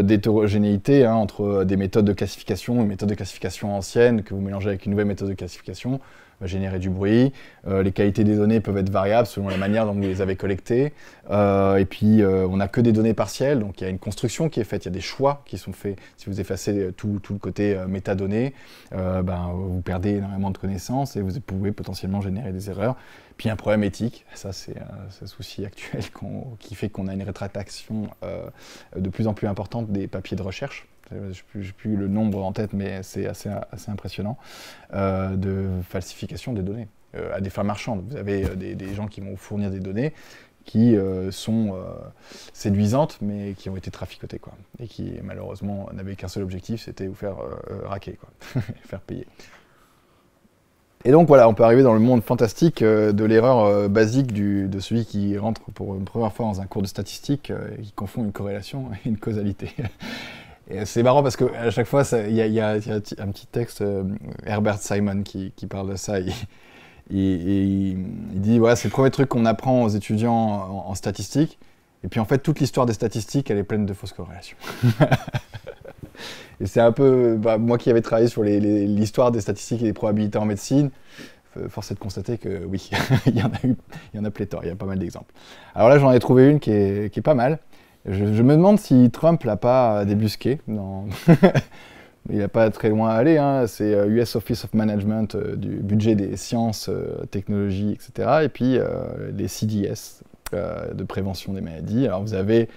d'hétérogénéité entre des méthodes de classification, une méthode de classification ancienne que vous mélangez avec une nouvelle méthode de classification, va générer du bruit. Les qualités des données peuvent être variables selon la manière dont vous les avez collectées. Et puis, on n'a que des données partielles, donc il y a une construction qui est faite, il y a des choix qui sont faits. Si vous effacez tout le côté métadonnées, vous perdez énormément de connaissances et vous pouvez potentiellement générer des erreurs. Puis un problème éthique, ça c'est un souci actuel qui fait qu'on a une rétractation de plus en plus importante des papiers de recherche. Je n'ai plus le nombre en tête, mais c'est assez impressionnant, de falsification des données à des fins marchandes. Vous avez des gens qui vont vous fournir des données qui sont séduisantes, mais qui ont été traficotées, quoi, et qui malheureusement n'avaient qu'un seul objectif, c'était vous faire raquer, quoi, faire payer. Et donc voilà, on peut arriver dans le monde fantastique de l'erreur basique de celui qui rentre pour une première fois dans un cours de statistique et qui confond une corrélation et une causalité. Et c'est marrant parce qu'à chaque fois, il y a un petit texte, Herbert Simon, qui parle de ça. Il dit, voilà, c'est le premier truc qu'on apprend aux étudiants en statistique. Et puis en fait, toute l'histoire des statistiques, elle est pleine de fausses corrélations. Et c'est un peu, moi qui avais travaillé sur l'histoire des statistiques et des probabilités en médecine, force est de constater que oui, il y en a pléthore, il y a pas mal d'exemples. Alors là, j'en ai trouvé une qui est pas mal. Je me demande si Trump l'a pas débusqué. Non. Il n'a pas très loin à aller. Hein. C'est US Office of Management du budget des sciences, technologies, etc. Et puis les CDS de prévention des maladies. Alors vous avez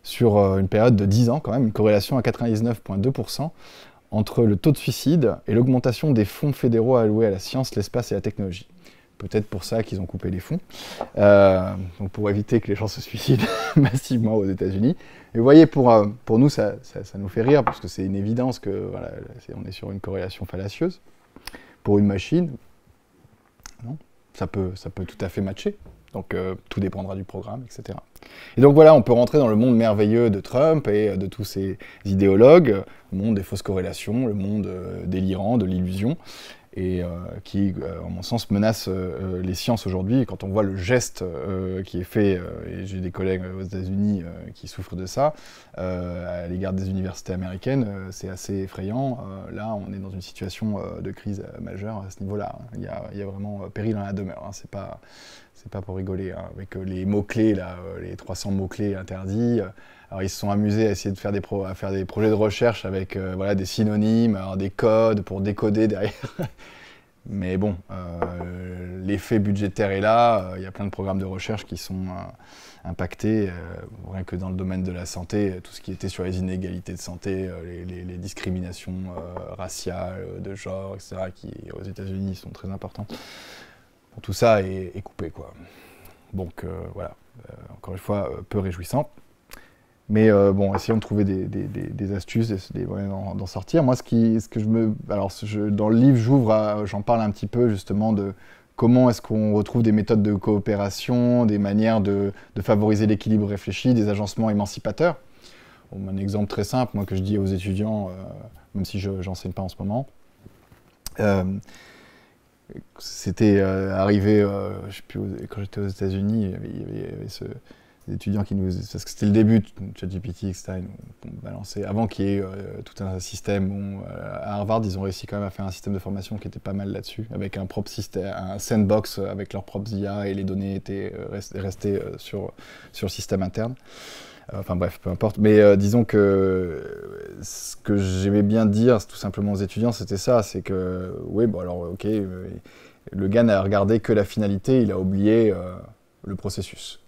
sur une période de 10 ans quand même une corrélation à 99,2% entre le taux de suicide et l'augmentation des fonds fédéraux alloués à la science, l'espace et la technologie. Peut-être pour ça qu'ils ont coupé les fonds, donc pour éviter que les gens se suicident massivement aux États-Unis. Et vous voyez, pour nous, ça nous fait rire, parce que c'est une évidence que voilà, on est sur une corrélation fallacieuse. Pour une machine, non, ça peut tout à fait matcher. Donc tout dépendra du programme, etc. Et donc voilà, on peut rentrer dans le monde merveilleux de Trump et de tous ces idéologues, le monde des fausses corrélations, le monde délirant, de l'illusion, et qui, en mon sens, menace les sciences aujourd'hui. Et quand on voit le geste qui est fait, et j'ai des collègues aux États-Unis qui souffrent de ça, à l'égard des universités américaines, c'est assez effrayant. Là, on est dans une situation de crise majeure à ce niveau-là. Hein. Il y a vraiment péril dans la demeure. Hein. C'est pas pour rigoler, hein. Avec les mots-clés, là, les 300 mots-clés interdits. Alors ils se sont amusés à essayer de faire des projets de recherche avec voilà, des synonymes, alors des codes pour décoder derrière. Mais bon, l'effet budgétaire est là, il y a plein de programmes de recherche qui sont impactés, rien que dans le domaine de la santé, tout ce qui était sur les inégalités de santé, les discriminations raciales, de genre, etc., qui aux États-Unis sont très importantes. Bon, tout ça est coupé, quoi. Donc voilà, encore une fois, peu réjouissant. Mais bon, essayons de trouver des astuces, des moyens d'en sortir. Moi, alors, dans le livre, j'en parle un petit peu justement de comment est-ce qu'on retrouve des méthodes de coopération, des manières de favoriser l'équilibre réfléchi, des agencements émancipateurs. Bon, un exemple très simple, moi, que je dis aux étudiants, même si je n'enseigne pas en ce moment, c'était arrivé, je sais plus, quand j'étais aux États-Unis, il y avait des étudiants qui nous... Parce que c'était le début de ChatGPT, etc. Ils nous balançaient. Avant qu'il y ait tout un système, à Harvard, ils ont réussi quand même à faire un système de formation qui était pas mal là-dessus, avec un propre système, un sandbox avec leurs propres IA, et les données étaient restées sur le système interne. Enfin bref, peu importe. Mais disons que ce que j'aimais bien dire tout simplement aux étudiants, c'était ça, c'est que, oui, bon alors, ok, le gars n'a regardé que la finalité, il a oublié le processus.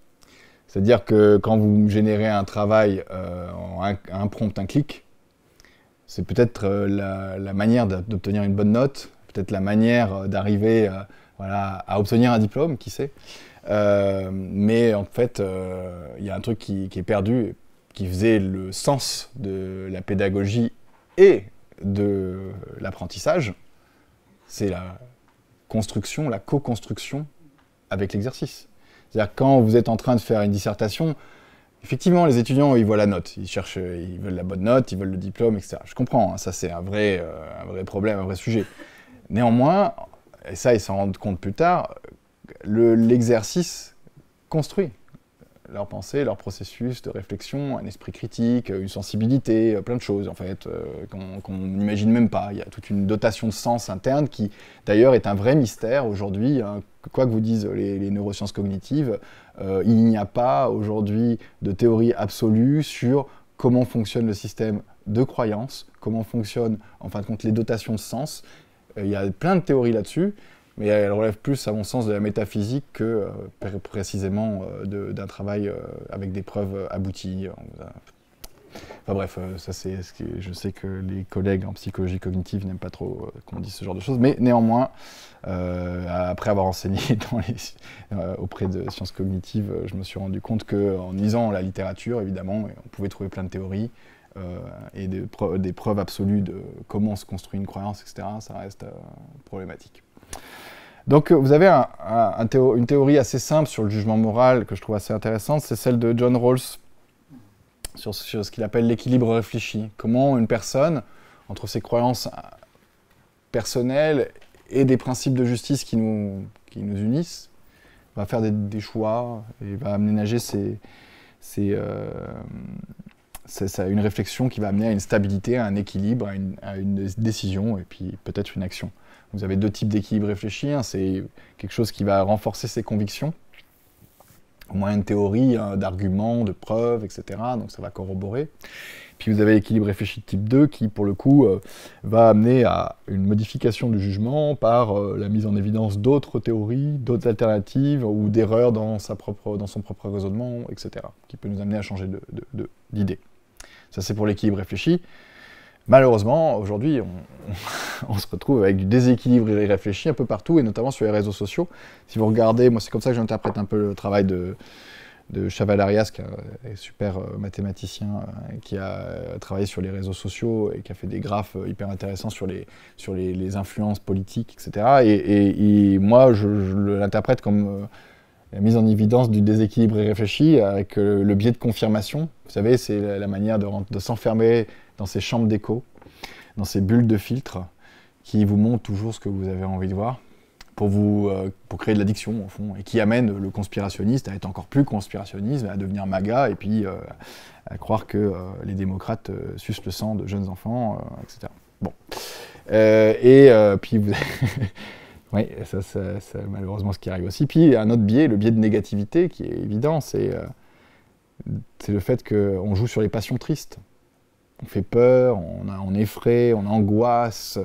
C'est-à-dire que quand vous générez un travail en un prompt, un clic, c'est peut-être la manière d'obtenir une bonne note, peut-être la manière d'arriver voilà, à obtenir un diplôme, qui sait. Mais en fait, il y a un truc qui est perdu, qui faisait le sens de la pédagogie et de l'apprentissage. C'est la construction, la co-construction avec l'exercice. C'est-à-dire quand vous êtes en train de faire une dissertation, effectivement, les étudiants, ils voient la note, ils cherchent, ils veulent la bonne note, ils veulent le diplôme, etc. Je comprends, hein, ça c'est un vrai problème, un vrai sujet. Néanmoins, et ça ils s'en rendent compte plus tard, l'exercice construit leur pensée, leur processus de réflexion, un esprit critique, une sensibilité, plein de choses en fait, qu'on n'imagine même pas. Il y a toute une dotation de sens interne qui d'ailleurs est un vrai mystère aujourd'hui. Hein. Quoi que vous disent les neurosciences cognitives, il n'y a pas aujourd'hui de théorie absolue sur comment fonctionne le système de croyance, comment fonctionnent en fin de compte les dotations de sens. Il y a plein de théories là-dessus. Mais elle relève plus, à mon sens, de la métaphysique que précisément d'un travail avec des preuves abouties. Enfin bref, ça c'est ce que je sais que les collègues en psychologie cognitive n'aiment pas trop qu'on dise ce genre de choses. Mais néanmoins, après avoir enseigné auprès de sciences cognitives, je me suis rendu compte qu'en lisant la littérature, évidemment, on pouvait trouver plein de théories et des preuves absolues de comment se construit une croyance, etc. Ça reste problématique. Donc vous avez une théorie assez simple sur le jugement moral que je trouve assez intéressante, c'est celle de John Rawls sur ce qu'il appelle l'équilibre réfléchi. Comment une personne, entre ses croyances personnelles et des principes de justice qui nous unissent, va faire des choix et va aménager une réflexion qui va amener à une stabilité, à un équilibre, à une décision et puis peut-être une action. Vous avez deux types d'équilibre réfléchi, hein. C'est quelque chose qui va renforcer ses convictions, au moins une théorie d'arguments, de preuves, etc. Donc ça va corroborer. Puis vous avez l'équilibre réfléchi de type 2 qui, pour le coup, va amener à une modification du jugement par la mise en évidence d'autres théories, d'autres alternatives ou d'erreurs dans son propre raisonnement, etc. Qui peut nous amener à changer d'idée. Ça, c'est pour l'équilibre réfléchi. Malheureusement, aujourd'hui, on se retrouve avec du déséquilibre irréfléchi un peu partout, et notamment sur les réseaux sociaux. Si vous regardez, moi c'est comme ça que j'interprète un peu le travail de Chavalarias, qui est un super mathématicien, qui a travaillé sur les réseaux sociaux et qui a fait des graphes hyper intéressants sur les influences politiques, etc. Et moi, je l'interprète comme la mise en évidence du déséquilibre irréfléchi avec le biais de confirmation. Vous savez, c'est la manière de s'enfermer dans ces chambres d'écho, dans ces bulles de filtre qui vous montrent toujours ce que vous avez envie de voir pour créer de l'addiction au fond, et qui amène le conspirationniste à être encore plus conspirationniste, à devenir MAGA et puis à croire que les démocrates sucent le sang de jeunes enfants, etc. Bon. Puis vous... oui, ça malheureusement ce qui arrive aussi. Puis il y a un autre biais, le biais de négativité qui est évident, c'est le fait qu'on joue sur les passions tristes. On fait peur, on effraie, on angoisse,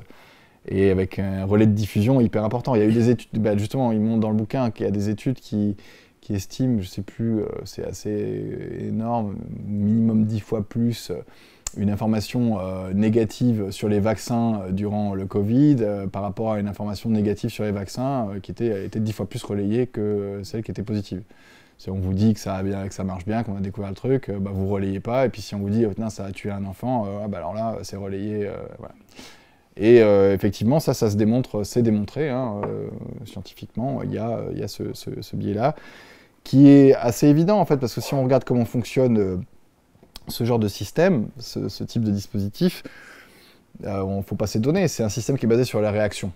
et avec un relais de diffusion hyper important. Il y a eu des études, justement, ils montrent dans le bouquin qu'il y a des études qui estiment, je ne sais plus, c'est assez énorme, minimum 10 fois plus, une information négative sur les vaccins durant le Covid par rapport à une information négative sur les vaccins qui était 10 fois plus relayée que celle qui était positive. Si on vous dit que ça va bien, que ça marche bien, qu'on a découvert le truc, vous relayez pas. Et puis si on vous dit ça a tué un enfant, alors là c'est relayé. Voilà. Et effectivement, ça se démontre, c'est démontré hein, scientifiquement, il y a ce biais-là, qui est assez évident en fait, parce que si on regarde comment fonctionne ce genre de système, ce type de dispositif, il ne faut pas s'étonner, c'est un système qui est basé sur la réaction.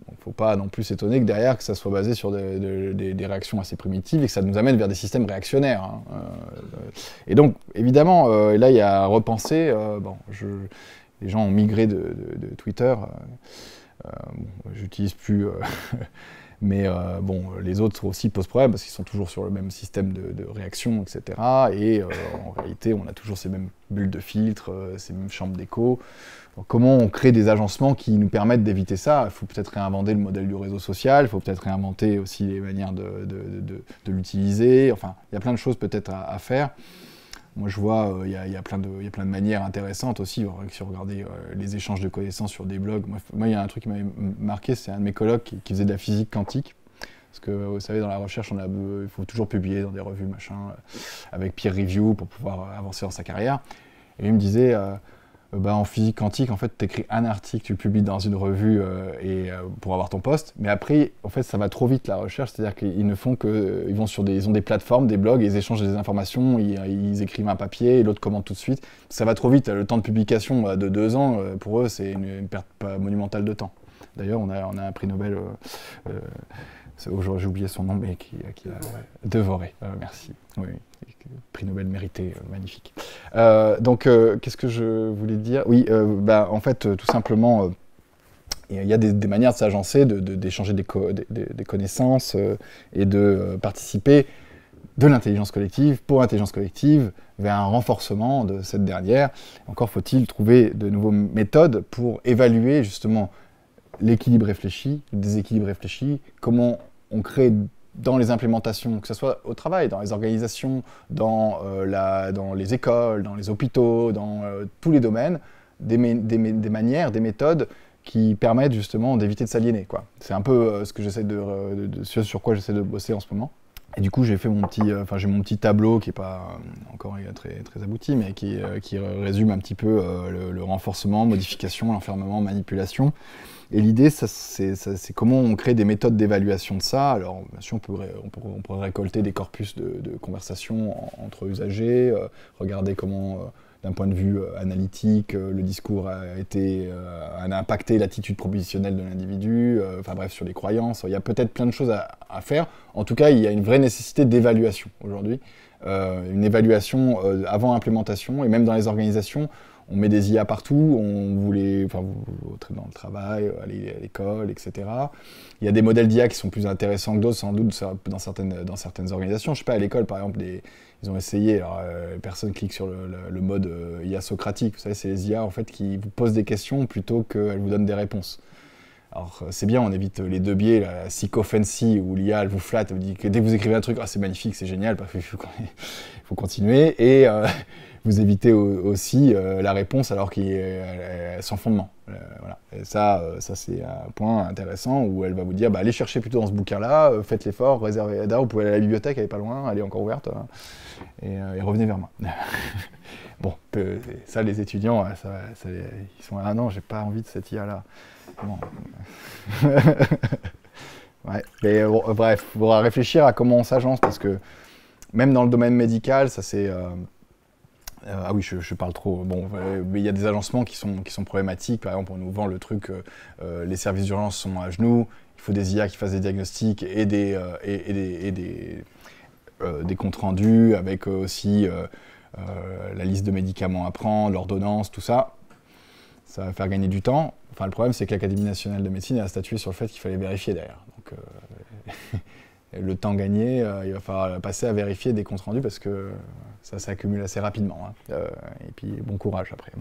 Il ne faut pas non plus s'étonner que derrière, que ça soit basé sur des réactions assez primitives et que ça nous amène vers des systèmes réactionnaires. Hein. Et donc, évidemment, là, il y a à repenser. Les gens ont migré de Twitter. J'utilise plus... mais les autres aussi posent problème parce qu'ils sont toujours sur le même système de réaction, etc. Et en réalité, on a toujours ces mêmes bulles de filtre, ces mêmes chambres d'écho. Comment on crée des agencements qui nous permettent d'éviter ça? Il faut peut-être réinventer le modèle du réseau social, il faut peut-être réinventer aussi les manières de l'utiliser. Enfin, il y a plein de choses peut-être à faire. Moi, je vois, il y a plein de manières intéressantes aussi. Si vous regardez les échanges de connaissances sur des blogs, moi, il y a un truc qui m'avait marqué, c'est un de mes collègues qui faisait de la physique quantique. Parce que, vous savez, dans la recherche, il faut toujours publier dans des revues, machin, avec peer review pour pouvoir avancer dans sa carrière. Et il me disait... en physique quantique, en fait, tu écris un article, tu le publies dans une revue pour avoir ton poste, mais après, en fait, ça va trop vite la recherche, c'est-à-dire qu'ils ne font que, ils ont des plateformes, des blogs, ils échangent des informations, ils écrivent un papier, et l'autre commente tout de suite. Ça va trop vite, le temps de publication de 2 ans, pour eux, c'est une perte monumentale de temps. D'ailleurs, on a un prix Nobel, j'ai oublié son nom, mais qui a dévoré, merci. Oui. Prix Nobel mérité, magnifique. Qu'est-ce que je voulais dire? Oui, en fait, tout simplement, il y a des manières de s'agencer, d'échanger des connaissances et de participer de l'intelligence collective pour l'intelligence collective vers un renforcement de cette dernière. Encore faut-il trouver de nouvelles méthodes pour évaluer justement l'équilibre réfléchi, le déséquilibre réfléchi, comment on crée dans les implémentations, que ce soit au travail, dans les organisations, dans les écoles, dans les hôpitaux, dans tous les domaines, des manières, des méthodes qui permettent justement d'éviter de s'aliéner. C'est un peu ce que j'essaie sur quoi j'essaie de bosser en ce moment. Et du coup, j'ai fait mon petit tableau qui n'est pas encore très, très abouti, mais qui résume un petit peu le renforcement, modification, l'enfermement, manipulation. Et l'idée, c'est comment on crée des méthodes d'évaluation de ça. Alors, bien sûr, on pourrait récolter des corpus de conversations entre usagers, regarder comment, d'un point de vue analytique, le discours a impacté l'attitude propositionnelle de l'individu, enfin bref, sur les croyances. Il y a peut-être plein de choses à faire. En tout cas, il y a une vraie nécessité d'évaluation aujourd'hui. Une évaluation avant implémentation, et même dans les organisations, on met des IA partout, dans le travail, à l'école, etc. Il y a des modèles d'IA qui sont plus intéressants que d'autres, sans doute, dans certaines organisations. Je sais pas, à l'école, par exemple, ils ont essayé, alors personne clique sur le mode IA socratique. Vous savez, c'est les IA, en fait, qui vous posent des questions plutôt qu'elles vous donnent des réponses. Alors, c'est bien, on évite les deux biais, la psychophancy, où l'IA, elle vous flatte, elle vous dit que dès que vous écrivez un truc, c'est magnifique, c'est génial, parce qu'il faut continuer. Et vous évitez aussi la réponse alors qu'elle est sans fondement. Voilà. Et ça c'est un point intéressant où elle va vous dire allez chercher plutôt dans ce bouquin-là, faites l'effort, réservez vous pouvez aller à la bibliothèque, elle n'est pas loin, elle est encore ouverte, et revenez vers moi. Bon, ça, les étudiants, ils sont non, j'ai pas envie de cette IA-là. Bon. Ouais. Mais bref, il faudra réfléchir à comment on s'agence, parce que même dans le domaine médical, ça c'est... ah oui, je parle trop. Bon, il y a des agencements qui sont problématiques. Par exemple, on nous vend le truc, les services d'urgence sont à genoux, il faut des IA qui fassent des diagnostics et des comptes rendus, avec aussi la liste de médicaments à prendre, l'ordonnance, tout ça. Ça va faire gagner du temps. Enfin, le problème, c'est que l'Académie nationale de médecine a statué sur le fait qu'il fallait vérifier derrière. Donc, le temps gagné, il va falloir passer à vérifier des comptes rendus parce que ça s'accumule assez rapidement. Hein. Et puis, bon courage après.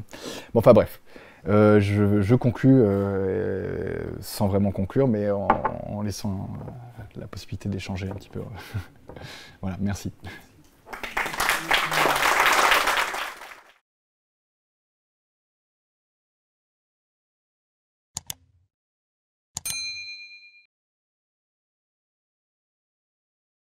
Bon, enfin bref, je conclus sans vraiment conclure, mais en laissant la possibilité d'échanger un petit peu. Voilà, merci.